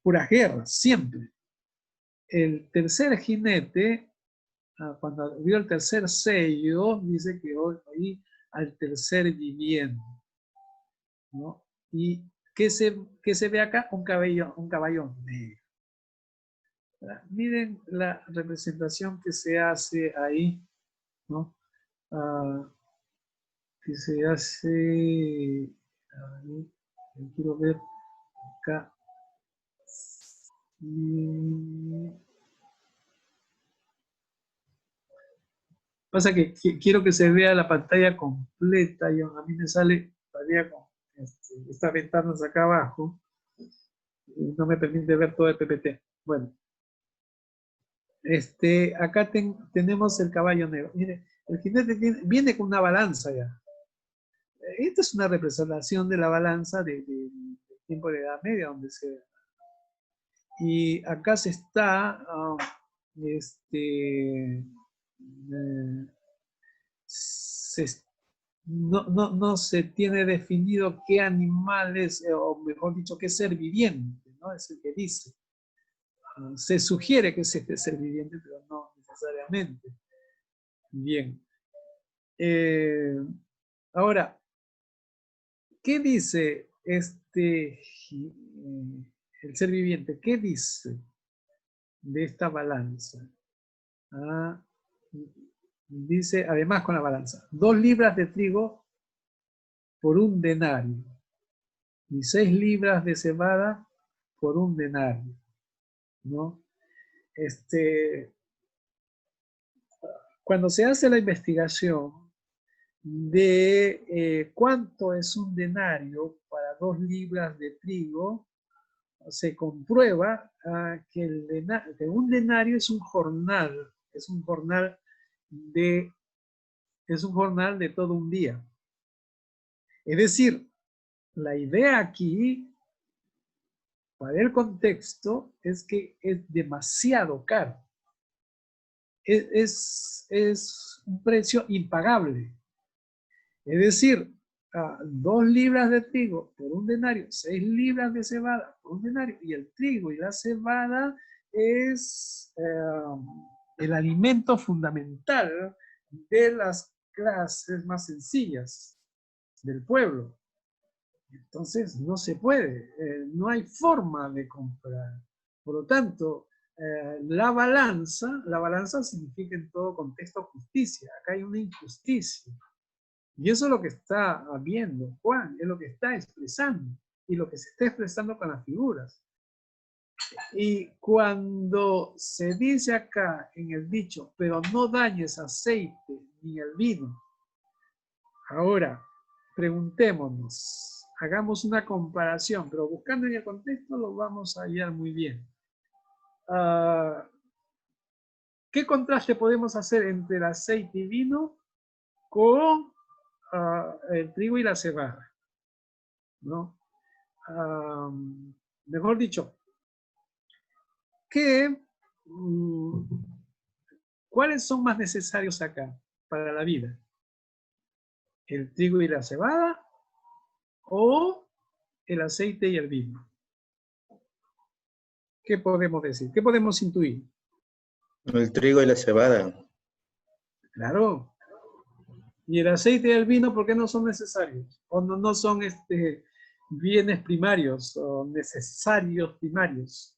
Puras guerras, siempre. El tercer jinete, cuando vio el tercer sello, dice que hoy al tercer viviente, ¿no? ¿Y qué se ve acá? Un caballo negro. Miren la representación que se hace ahí, ¿no? Que se hace, ahí, quiero ver acá. Pasa que quiero que se vea la pantalla completa, y a mí me sale todavía con estas ventanas acá abajo, y no me permite ver todo el PPT. Bueno, acá tenemos el caballo negro. Mire, el jinete viene con una balanza ya. Esta es una representación de la balanza del tiempo de la Edad Media, donde se... Y acá se está... no se tiene definido qué animales, o mejor dicho, qué ser viviente, ¿no? Es el que dice. Se sugiere que es este ser viviente, pero no necesariamente. Bien. Ahora, ¿qué dice el ser viviente? ¿Qué dice de esta balanza? Dice, además con la balanza, 2 libras de trigo por 1 denario y 6 libras de cebada por 1 denario, ¿no? Cuando se hace la investigación de cuánto es 1 denario para 2 libras de trigo, se comprueba que 1 denario es un jornal, es un jornal de todo un día. Es decir, la idea aquí, para el contexto, es que es demasiado caro. Es un precio impagable. Es decir, 2 libras de trigo por 1 denario, 6 libras de cebada por 1 denario, y el trigo y la cebada es el alimento fundamental de las clases más sencillas del pueblo. Entonces no se puede, no hay forma de comprar. Por lo tanto, la balanza significa en todo contexto justicia. Acá hay una injusticia. Y eso es lo que está viendo Juan, es lo que está expresando y lo que se está expresando con las figuras. Y cuando se dice acá en el dicho, pero no dañes aceite ni el vino. Ahora, preguntémonos, hagamos una comparación, pero buscando en el contexto lo vamos a hallar muy bien. ¿Qué contraste podemos hacer entre el aceite y vino con el trigo y la cebada? ¿No? Mejor dicho, ¿cuáles son más necesarios acá para la vida? ¿El trigo y la cebada o el aceite y el vino? ¿Qué podemos decir? ¿Qué podemos intuir?
El trigo y la cebada.
Claro. ¿Y el aceite y el vino por qué no son necesarios? ¿O no son bienes primarios o necesarios primarios?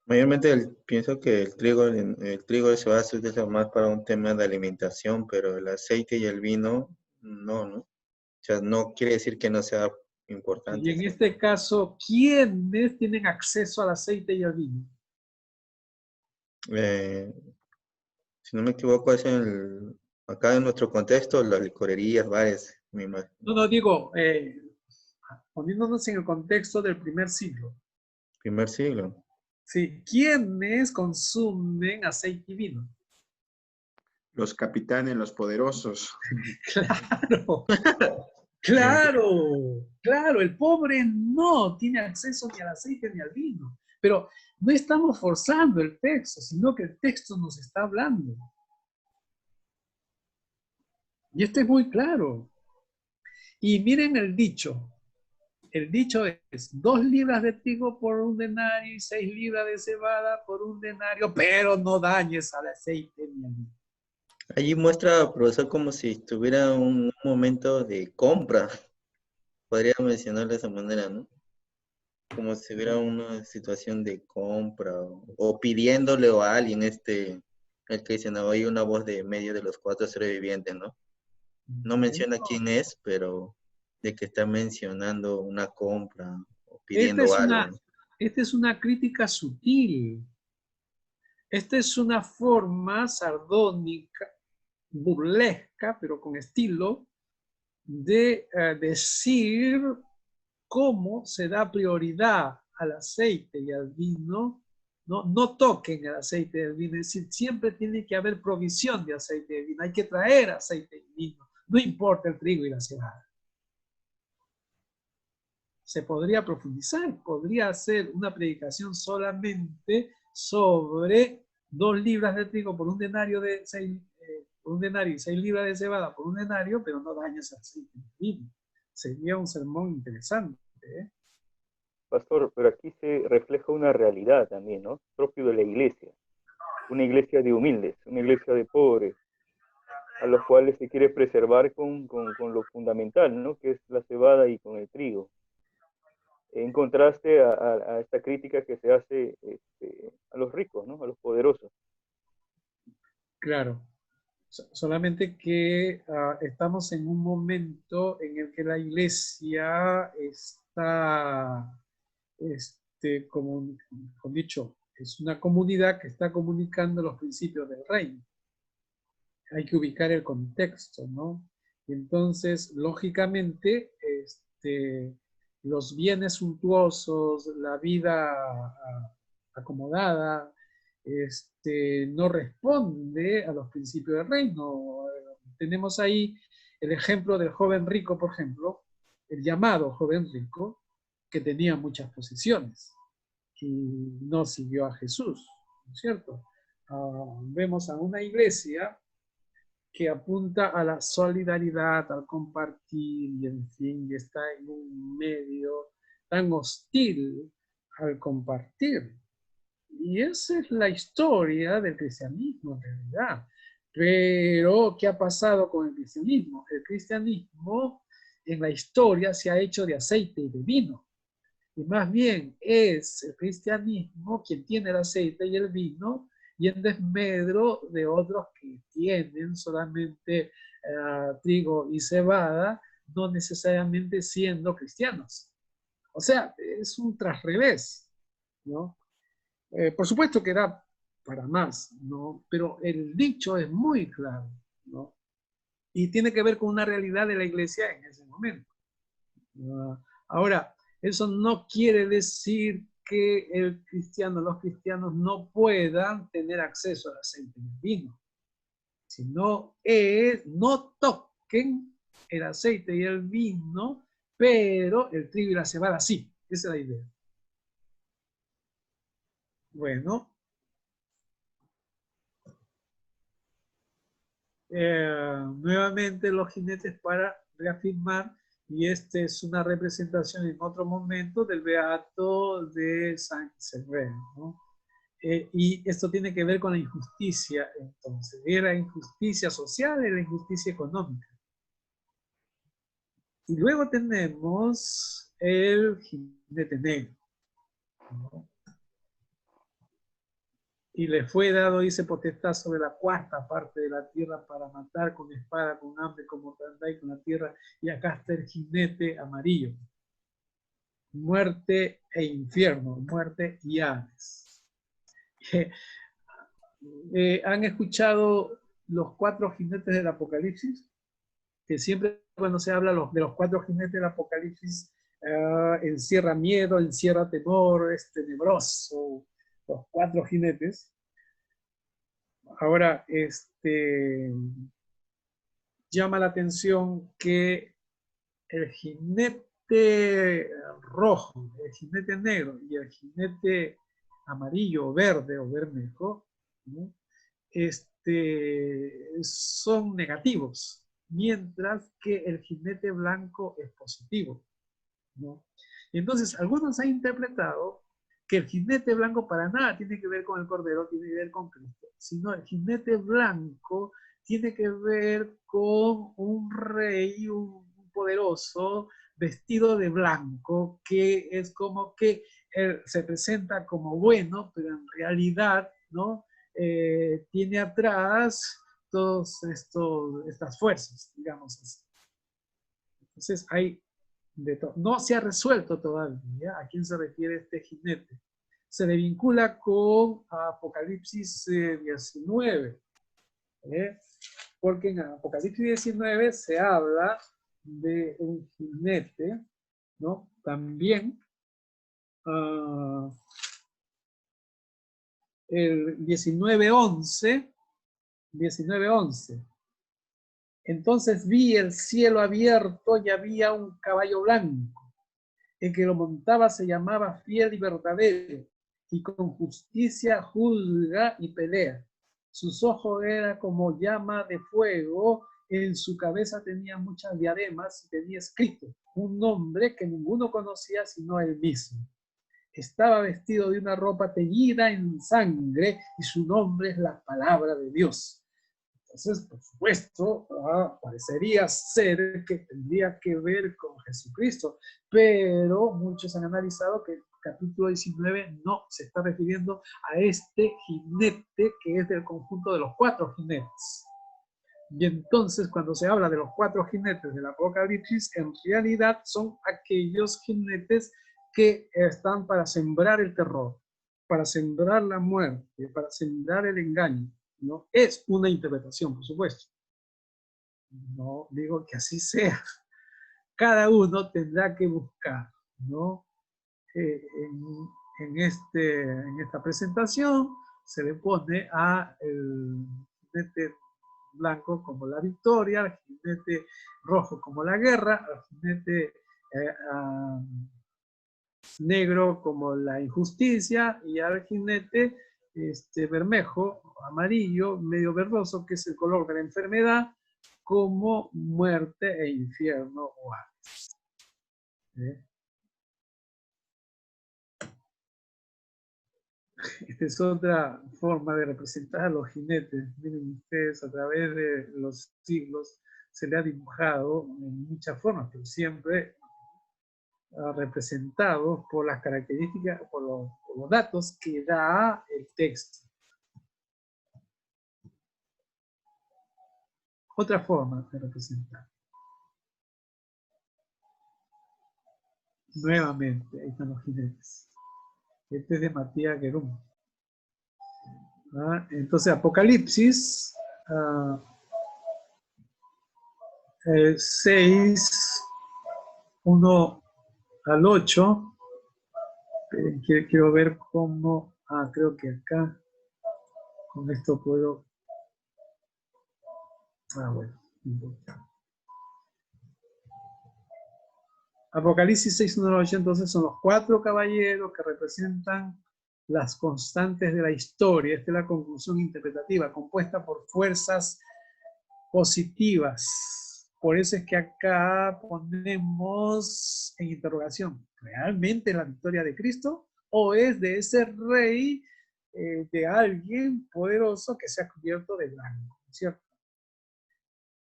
Mayormente pienso que el trigo y la cebada se utiliza más para un tema de alimentación, pero el aceite y el vino, no, ¿no? O sea, no quiere decir que no sea importante.
Y en este caso, ¿quiénes tienen acceso al aceite y al vino?
Si no me equivoco, es acá en nuestro contexto, las licorerías, bares, me imagino.
No, digo, poniéndonos en el contexto del primer siglo.
Primer siglo.
Sí, ¿quiénes consumen aceite y vino?
Los capitanes, los poderosos.
Claro, claro, el pobre no tiene acceso ni al aceite ni al vino. Pero no estamos forzando el texto, sino que el texto nos está hablando. Y esto es muy claro. Y miren el dicho. El dicho es 2 libras de trigo por 1 denario y 6 libras de cebada por 1 denario, pero no dañes al aceite ni al vino.
Allí muestra, profesor, como si estuviera un momento de compra. Podría mencionarlo de esa manera, ¿no? Como si hubiera una situación de compra o pidiéndole a alguien el que dice, no, hay una voz de medio de los 4 sobrevivientes, ¿no? No menciona quién es, pero de que está mencionando una compra o pidiendo algo.
Esta es una crítica sutil. Esta es una forma sardónica, burlesca, pero con estilo, de decir cómo se da prioridad al aceite y al vino. No toquen el aceite y el vino, es decir, siempre tiene que haber provisión de aceite y vino, hay que traer aceite y vino, no importa el trigo y la cebada. Se podría profundizar, podría hacer una predicación solamente sobre 2 libras de trigo por 1 denario de 6, por 1 denario y 6 libras de cebada por 1 denario, pero no dañes el aceite y vino. Sería un sermón interesante, ¿eh?
Pastor, pero aquí se refleja una realidad también, ¿no? Propio de la iglesia. Una iglesia de humildes, una iglesia de pobres, a los cuales se quiere preservar con lo fundamental, ¿no? Que es la cebada y con el trigo. En contraste a esta crítica que se hace a los ricos, ¿no? A los poderosos.
Claro. Solamente que estamos en un momento en el que la iglesia está, como dicho, es una comunidad que está comunicando los principios del reino. Hay que ubicar el contexto, ¿no? Entonces, lógicamente, los bienes suntuosos, la vida acomodada, no responde a los principios del reino. Tenemos ahí el ejemplo del joven rico, por ejemplo, el llamado joven rico, que tenía muchas posesiones y no siguió a Jesús, ¿no es cierto? Vemos a una iglesia que apunta a la solidaridad, al compartir, y en fin, y está en un medio tan hostil al compartir. Y esa es la historia del cristianismo en realidad. Pero, ¿qué ha pasado con el cristianismo? El cristianismo en la historia se ha hecho de aceite y de vino. Y más bien es el cristianismo quien tiene el aceite y el vino y en desmedro de otros que tienen solamente trigo y cebada, no necesariamente siendo cristianos. O sea, es un trasrevés, ¿no? Por supuesto que era para más, ¿no? Pero el dicho es muy claro, ¿no? Y tiene que ver con una realidad de la iglesia en ese momento. Ahora, eso no quiere decir que los cristianos no puedan tener acceso al aceite y el vino, sino no toquen el aceite y el vino, pero el trigo y la cebada sí. Esa es la idea. Bueno, nuevamente los jinetes para reafirmar, y esta es una representación en otro momento del beato de San Severino, ¿no? Y esto tiene que ver con la injusticia, entonces, era injusticia social y la injusticia económica. Y luego tenemos el jinete negro, ¿no? Y le fue dado, dice, potestad sobre la cuarta parte de la tierra para matar con espada, con hambre, con mortandad y con la tierra. Y acá está el jinete amarillo. Muerte e infierno, muerte y Hades. ¿Han escuchado los 4 jinetes del Apocalipsis? Que siempre cuando se habla de los 4 jinetes del Apocalipsis, encierra miedo, encierra temor, es tenebroso, los 4 jinetes. Ahora, llama la atención que el jinete rojo, el jinete negro y el jinete amarillo o verde o bermejo, ¿no? Son negativos, mientras que el jinete blanco es positivo, ¿no? Y entonces, algunos han interpretado que el jinete blanco para nada tiene que ver con el Cordero, tiene que ver con Cristo, sino el jinete blanco tiene que ver con un rey, un poderoso, vestido de blanco, que es como que se presenta como bueno, pero en realidad, ¿no? Tiene atrás todas estas fuerzas, digamos así. Entonces hay no se ha resuelto todavía a quién se refiere este jinete. Se le vincula con Apocalipsis 19, porque en Apocalipsis 19 se habla de un jinete, ¿no? También el 19:11, entonces vi el cielo abierto y había un caballo blanco. El que lo montaba se llamaba Fiel y Verdadero, y con justicia juzga y pelea. Sus ojos eran como llama de fuego, en su cabeza tenía muchas diademas y tenía escrito un nombre que ninguno conocía sino él mismo. Estaba vestido de una ropa teñida en sangre y su nombre es la palabra de Dios. Entonces, por supuesto, parecería ser que tendría que ver con Jesucristo, pero muchos han analizado que el capítulo 19 no se está refiriendo a este jinete que es del conjunto de los 4 jinetes. Y entonces, cuando se habla de los 4 jinetes del Apocalipsis, en realidad son aquellos jinetes que están para sembrar el terror, para sembrar la muerte, para sembrar el engaño. ¿No? Es una interpretación, por supuesto. No digo que así sea. Cada uno tendrá que buscar, ¿no? En esta presentación se le pone a el jinete blanco como la victoria, al jinete rojo como la guerra, al jinete negro como la injusticia y al jinete bermejo, amarillo, medio verdoso, que es el color de la enfermedad, como muerte e infierno o Hades. Esta es otra forma de representar a los jinetes. Miren ustedes, a través de los siglos se le ha dibujado en muchas formas, pero siempre representados por las características, por los datos que da el texto. Otra forma de representar. Nuevamente, ahí están los jinetes. Este es de Matías Gerum. Entonces, Apocalipsis 6, 1 al 8. Quiero ver cómo. Creo que acá con esto puedo. Bueno. Apocalipsis 6, 1 al 8, entonces son los 4 caballeros que representan las constantes de la historia. Esta es la conclusión interpretativa, compuesta por fuerzas positivas. Por eso es que acá ponemos en interrogación, ¿realmente la victoria de Cristo? ¿O es de ese rey, de alguien poderoso que se ha cubierto de blanco? ¿Cierto?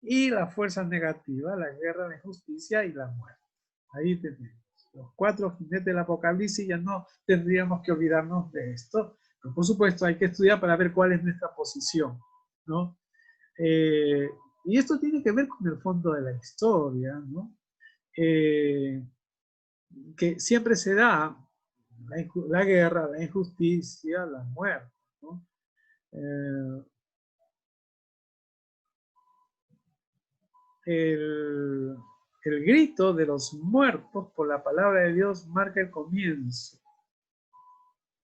Y las fuerzas negativas, la guerra, la injusticia y la muerte. Ahí tenemos los 4 jinetes del Apocalipsis. Ya no tendríamos que olvidarnos de esto, pero por supuesto hay que estudiar para ver cuál es nuestra posición, ¿no? Y esto tiene que ver con el fondo de la historia, ¿no? Que siempre se da la guerra, la injusticia, la muerte, ¿no? El grito de los muertos por la palabra de Dios marca el comienzo,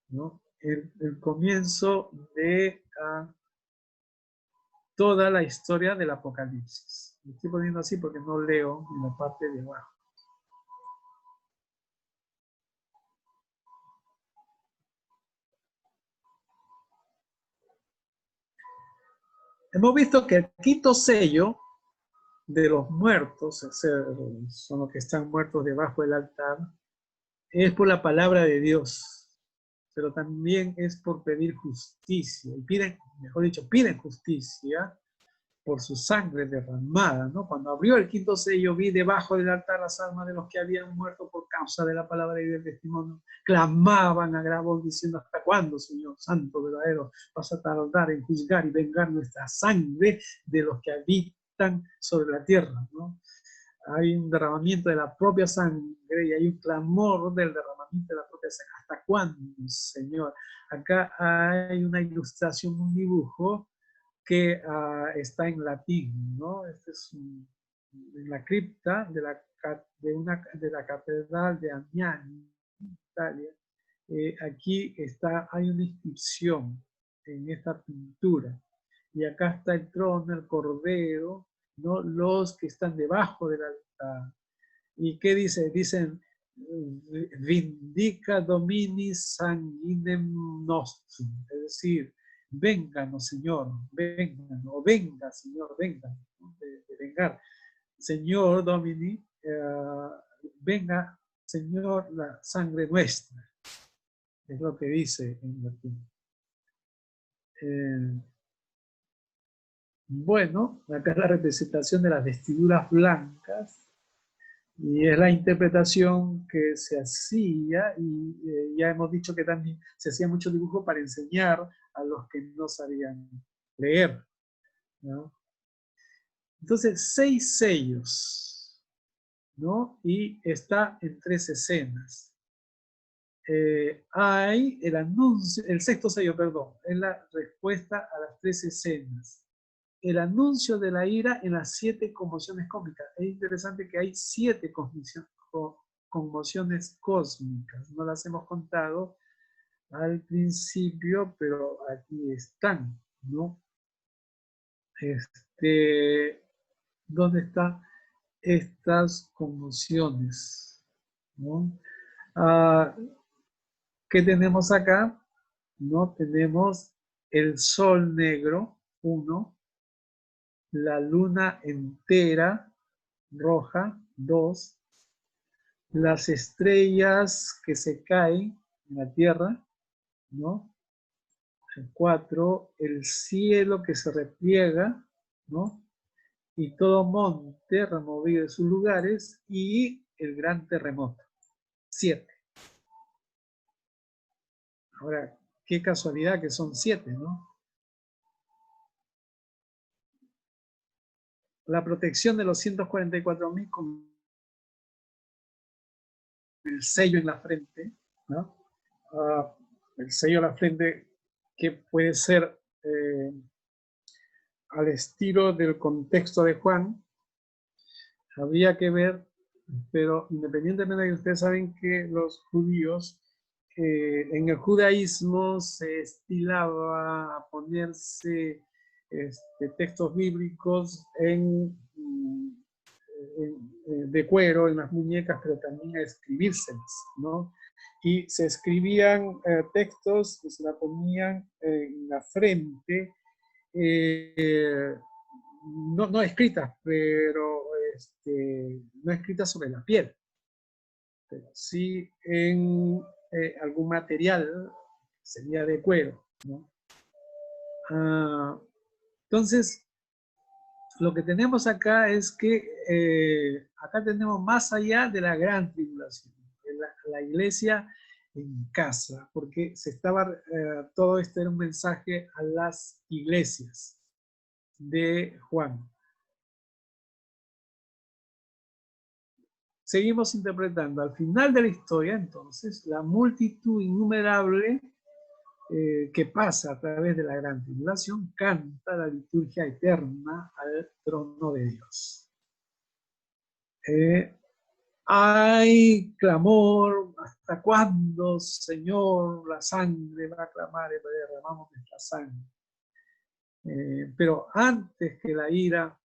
¿no? El comienzo de toda la historia del Apocalipsis. Me estoy poniendo así porque no leo en la parte de abajo. Hemos visto que el quinto sello de los muertos, son los que están muertos debajo del altar, es por la palabra de Dios, pero también es por pedir justicia. Y piden, mejor dicho, piden justicia por su sangre derramada, ¿no? Cuando abrió el quinto sello, vi debajo del altar las almas de los que habían muerto por causa de la palabra y del testimonio. Clamaban a gran voz diciendo: ¿hasta cuándo, Señor Santo, verdadero, vas a tardar en juzgar y vengar nuestra sangre de los que habitan sobre la tierra, ¿no? Hay un derramamiento de la propia sangre y hay un clamor del derramamiento de la propia sangre. ¿Hasta cuándo, Señor? Acá hay una ilustración, un dibujo que está en latín, ¿no? Este es en la cripta de la catedral de Amiani, Italia. Aquí hay una inscripción en esta pintura. Y acá está el trono, el cordero, ¿no? Los que están debajo del altar. ¿Y qué dice? Dicen: Vindica Domini sanguinem nostrum. Es decir, vénganos, Señor, vénganos, o venga, Señor, venga, ¿no? de vengar. Señor Domini, venga, Señor, la sangre nuestra. Es lo que dice en latín. Bueno, acá es la representación de las vestiduras blancas. Y es la interpretación que se hacía, y ya hemos dicho que también se hacía mucho dibujo para enseñar a los que no sabían leer, ¿no? Entonces, 6 sellos, ¿no? Y está en 3 escenas. Hay el anuncio, el 6º sello, perdón, es la respuesta a las 3 escenas. El anuncio de la ira en las 7 conmociones cósmicas. Es interesante que hay 7 conmociones cósmicas. No las hemos contado al principio, pero aquí están, ¿no? ¿Dónde están estas conmociones? ¿No? ¿Qué tenemos acá? ¿No? Tenemos el sol negro, 1. La luna entera, roja, 2. Las estrellas que se caen en la tierra, ¿no? El 4, el cielo que se repliega, ¿no? Y todo monte removido de sus lugares, y el gran terremoto. 7. Ahora, qué casualidad que son 7, ¿no? La protección de los 144.000 con el sello en la frente, ¿no? El sello en la frente que puede ser al estilo del contexto de Juan, habría que ver, pero independientemente de que ustedes saben que los judíos, en el judaísmo se estilaba a ponerse textos bíblicos de cuero en las muñecas, pero también a escribírselas, ¿no? Y se escribían textos que se la ponían en la frente, no escritas, pero no escritas sobre la piel, pero sí en algún material, sería de cuero, ¿no? Entonces, lo que tenemos acá es que acá tenemos más allá de la gran tribulación, la iglesia en casa, porque todo esto era un mensaje a las iglesias de Juan. Seguimos interpretando. Al final de la historia, entonces, la multitud innumerable que pasa a través de la gran tribulación canta la liturgia eterna al trono de Dios. Hay clamor, ¿hasta cuándo, Señor, la sangre va a clamar y derramamos nuestra sangre? Pero antes que la ira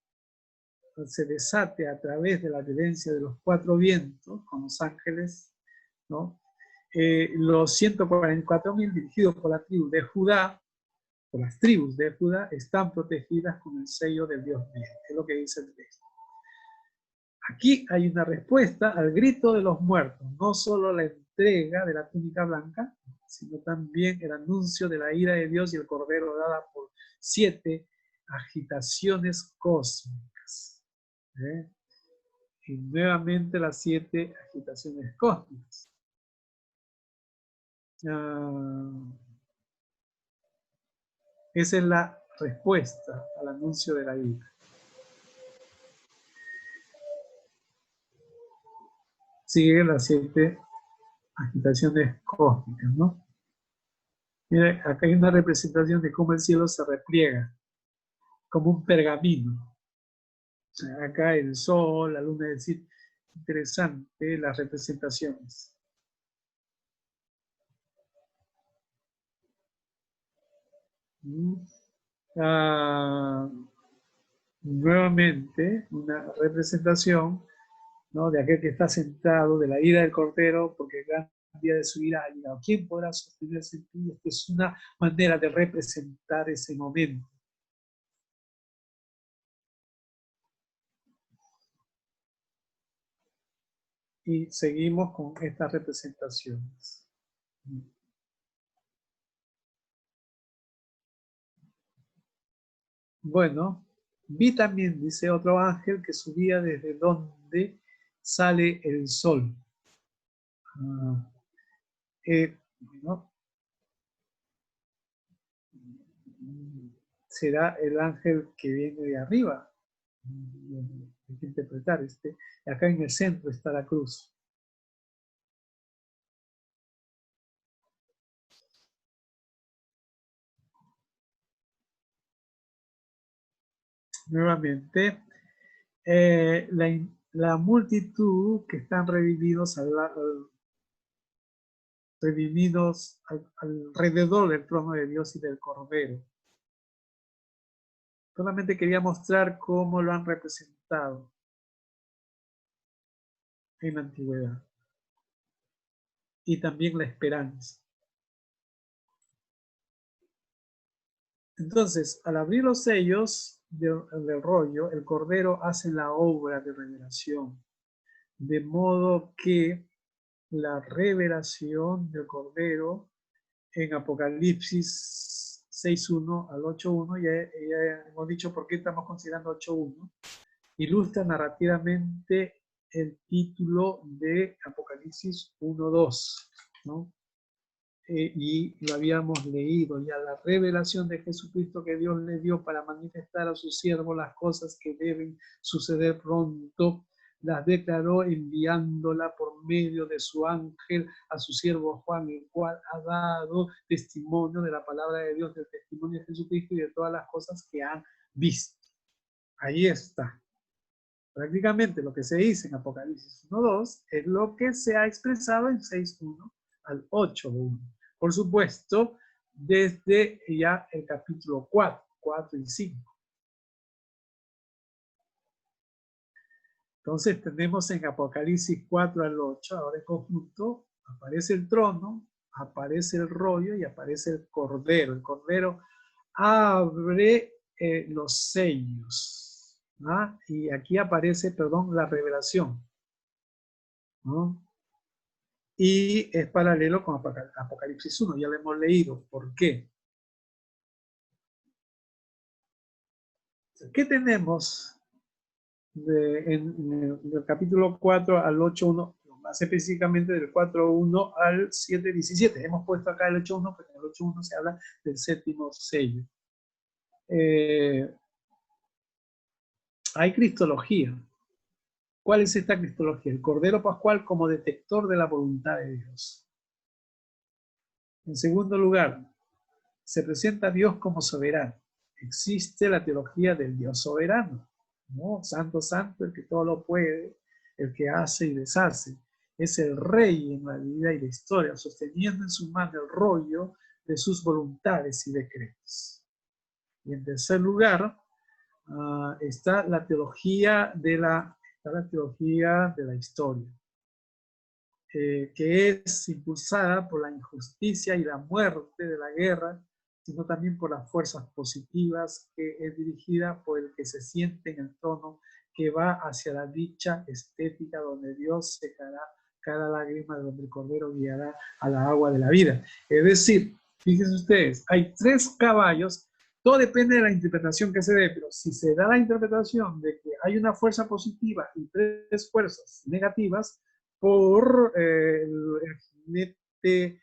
se desate a través de la violencia de los 4 vientos, con los ángeles, ¿no? Los 144.000 dirigidos por la tribu de Judá, por las tribus de Judá, están protegidas con el sello del Dios mío, es lo que dice el texto. Aquí hay una respuesta al grito de los muertos, no solo la entrega de la túnica blanca, sino también el anuncio de la ira de Dios y el Cordero dada por 7 agitaciones cósmicas. Y nuevamente las 7 agitaciones cósmicas. Esa es la respuesta al anuncio de la ira. Siguen las 7 agitaciones cósmicas, ¿no? Mira, acá hay una representación de cómo el cielo se repliega, como un pergamino. Acá el sol, la luna, es decir, interesante las representaciones. Nuevamente, una representación, ¿no?, de aquel que está sentado, de la ira del Cordero, porque el gran día de su ira ha llegado. ¿Quién podrá sostenerse en ti? Esta es una manera de representar ese momento. Y seguimos con estas representaciones. Bueno, vi también, dice otro ángel, que subía desde donde sale el sol. Bueno, será el ángel que viene de arriba. Hay que interpretar. Acá en el centro está la cruz. Nuevamente, la multitud que están redimidos alrededor del trono de Dios y del Cordero. Solamente quería mostrar cómo lo han representado en la antigüedad. Y también la esperanza. Entonces, al abrir los sellos del rollo, el Cordero hace la obra de revelación, de modo que la revelación del Cordero en Apocalipsis 6.1 al 8.1, ya hemos dicho por qué estamos considerando 8.1, ilustra narrativamente el título de Apocalipsis 1.2, ¿no? Y lo habíamos leído ya, la revelación de Jesucristo que Dios le dio para manifestar a su siervo las cosas que deben suceder pronto, las declaró enviándola por medio de su ángel a su siervo Juan, el cual ha dado testimonio de la palabra de Dios, del testimonio de Jesucristo y de todas las cosas que han visto. Ahí está. Prácticamente lo que se dice en Apocalipsis 1.2 es lo que se ha expresado en 6.1 al 8.1. Por supuesto, desde ya el capítulo 4 y 5. Entonces tenemos en Apocalipsis 4 al 8, ahora en conjunto, aparece el trono, aparece el rollo y aparece el cordero. El cordero abre los sellos, ¿no? Y aquí aparece, perdón, la revelación, ¿no? Y es paralelo con Apocalipsis 1, ya lo hemos leído. ¿Por qué? ¿Qué tenemos en el capítulo 4 al 8.1? Más específicamente del 4.1 al 7.17. Hemos puesto acá el 8.1, porque en el 8.1 se habla del séptimo sello. Hay cristología. ¿Cuál es esta cristología? El Cordero Pascual como detector de la voluntad de Dios. En segundo lugar, se presenta a Dios como soberano. Existe la teología del Dios soberano, ¿no? Santo, santo, el que todo lo puede, el que hace y deshace. Es el rey en la vida y la historia, sosteniendo en su mano el rollo de sus voluntades y decretos. Y en tercer lugar, está la teología de la historia, que es impulsada por la injusticia y la muerte de la guerra, sino también por las fuerzas positivas, que es dirigida por el que se siente en el trono, que va hacia la dicha estética donde Dios secará cada lágrima, donde el Cordero guiará a la agua de la vida. Es decir, fíjense ustedes, hay 3 caballos. Todo depende de la interpretación que se dé, pero si se da la interpretación de que hay una fuerza positiva y 3 fuerzas negativas, por el jinete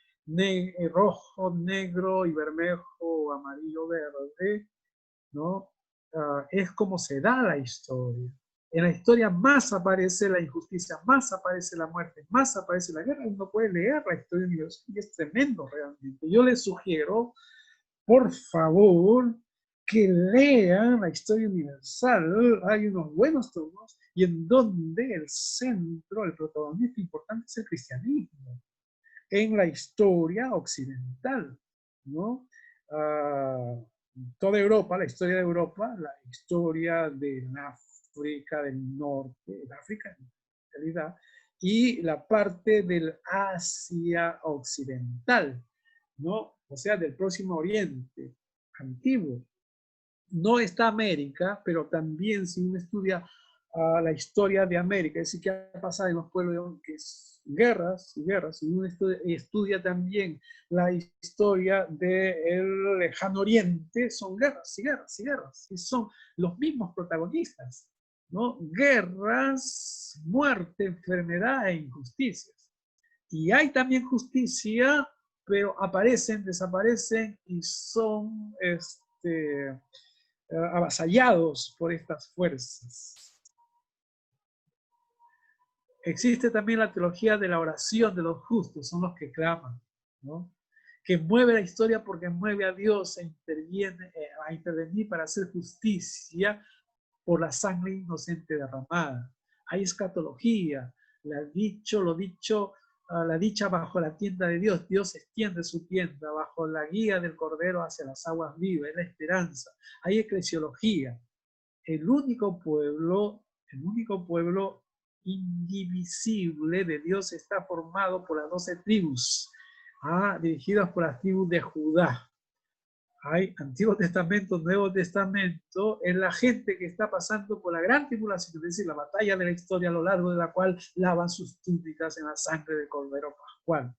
rojo, negro y bermejo, amarillo, verde, ¿no? Es como se da la historia. En la historia más aparece la injusticia, más aparece la muerte, más aparece la guerra. Uno puede leer la historia universal y es tremendo realmente. Yo les sugiero, por favor, que lean la historia universal. Hay unos buenos tomos y en donde el centro, el protagonista importante es el cristianismo en la historia occidental, ¿no? Toda Europa, la historia de Europa, la historia de África del Norte, de África en realidad, y la parte del Asia occidental, ¿no? O sea, del Próximo Oriente antiguo. No está América, pero también si uno estudia la historia de América, es decir, qué ha pasado en los pueblos, que es guerras y guerras, y uno estudia también la historia del lejano oriente, son guerras y guerras y guerras, y son los mismos protagonistas, ¿no? Guerras, muerte, enfermedad e injusticias. Y hay también justicia, pero aparecen, desaparecen y son avasallados por estas fuerzas. Existe también la teología de la oración de los justos, son los que claman, ¿no? Que mueve la historia porque mueve a Dios a intervenir para hacer justicia por la sangre inocente derramada. Hay escatología, la dicha bajo la tienda de Dios. Dios extiende su tienda bajo la guía del Cordero hacia las aguas vivas, es la esperanza. Hay eclesiología. El único pueblo indivisible de Dios está formado por las 12 tribus, dirigidas por las tribus de Judá. Hay Antiguo Testamento, Nuevo Testamento, es la gente que está pasando por la gran tribulación, es decir, la batalla de la historia a lo largo de la cual lavan sus túnicas en la sangre del Cordero Pascual.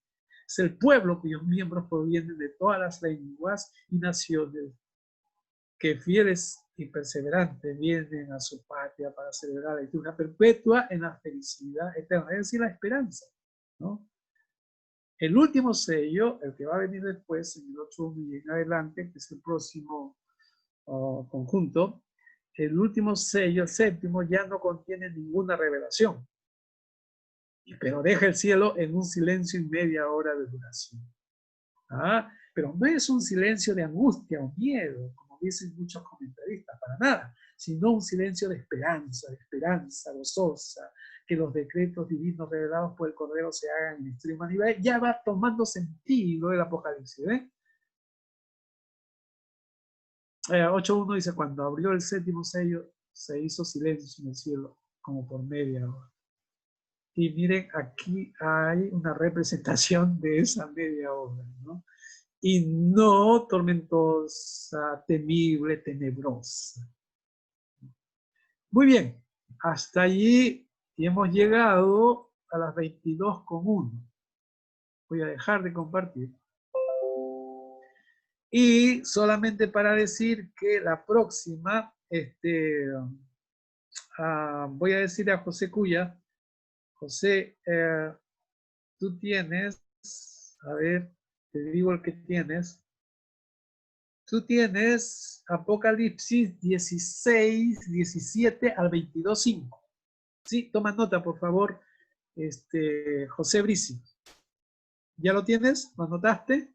Es el pueblo cuyos miembros provienen de todas las lenguas y naciones, que fieles y perseverantes vienen a su patria para celebrar la liturgia perpetua en la felicidad eterna, es decir, la esperanza, ¿no? El último sello, el que va a venir después, en el 8.1 y en adelante, que es el próximo conjunto, el último sello, el séptimo, ya no contiene ninguna revelación, pero deja el cielo en un silencio y media hora de duración. ¿Ah? Pero no es un silencio de angustia o miedo, como dicen muchos comentaristas, para nada, sino un silencio de esperanza gozosa, que los decretos divinos revelados por el Cordero se hagan en extrema nivel. Ya va tomando sentido el Apocalipsis, ¿eh? 8.1 dice, cuando abrió el séptimo sello, se hizo silencio en el cielo, como por media hora. Y miren, aquí hay una representación de esa media hora, ¿no? Y no tormentosa, temible, tenebrosa. Muy bien, hasta allí y hemos llegado a las 22:1. Voy a dejar de compartir. Y solamente para decir que la próxima, voy a decir a José Cuya, José, tú tienes, a ver, te digo el que tienes. Tú tienes Apocalipsis 16, 17 al 22:5. Sí, toma nota, por favor, José Brici. ¿Ya lo tienes? ¿Lo anotaste?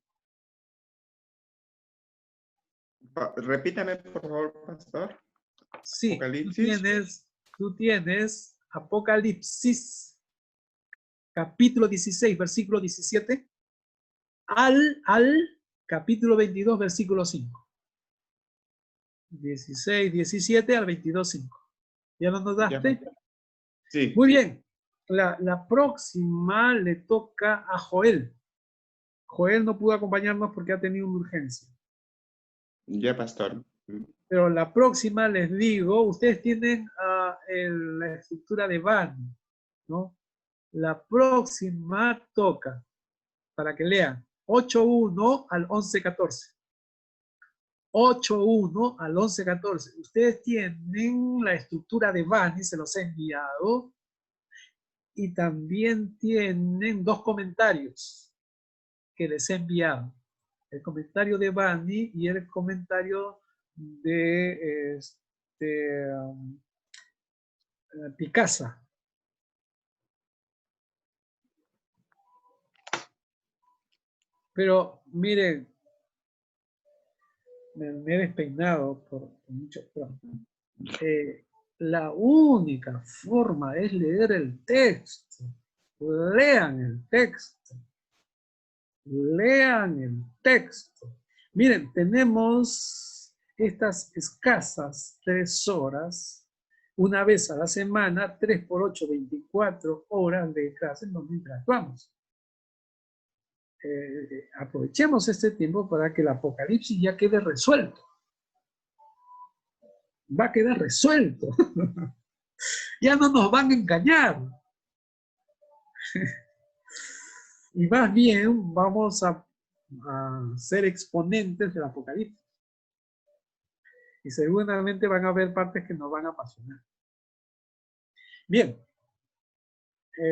Repítame, por favor, pastor.
Sí,
Apocalipsis.
tú tienes Apocalipsis, capítulo 16, versículo 17, al capítulo 22, versículo 5. 16, 17 al 22:5. ¿Ya lo notaste?
Sí.
Muy bien. La próxima le toca a Joel. Joel no pudo acompañarnos porque ha tenido una urgencia.
Ya, pastor.
Pero la próxima les digo, ustedes tienen la estructura de Bani, ¿no? La próxima toca, para que lean, 8.1 al 11.14. 8.1 al 11.14. Ustedes tienen la estructura de Bani, se los he enviado, y también tienen dos comentarios que les he enviado. El comentario de Bani y el comentario de Picasa. Pero miren, me he despeinado por mucho. La única forma es leer el texto. Lean el texto. Lean el texto. Miren, tenemos estas escasas 3 horas, una vez a la semana, 3 por 8, 24 horas de clase en donde interactuamos. Aprovechemos este tiempo para que el Apocalipsis ya quede resuelto. Va a quedar resuelto. Ya no nos van a engañar. Y más bien vamos a ser exponentes del Apocalipsis. Y seguramente van a haber partes que nos van a apasionar. Bien.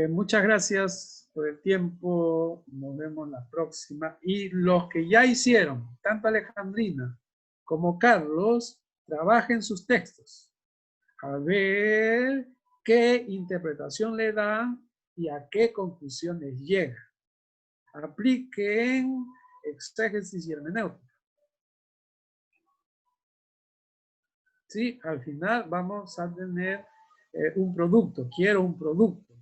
Muchas gracias por el tiempo. Nos vemos la próxima. Y los que ya hicieron, tanto Alejandrina como Carlos, trabajen sus textos. A ver qué interpretación le dan y a qué conclusiones llegan. Apliquen exégesis y hermenéutica. Sí, al final vamos a tener un producto. Quiero un producto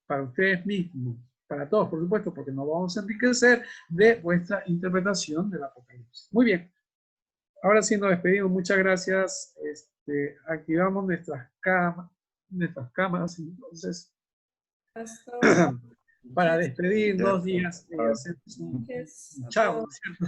para ustedes mismos, para todos, por supuesto, porque nos vamos a enriquecer de vuestra interpretación del Apocalipsis. Muy bien. Ahora sí nos despedimos. Muchas gracias. Activamos nuestras cámaras, entonces, para despedirnos y hacemos un chao, ¿no es cierto?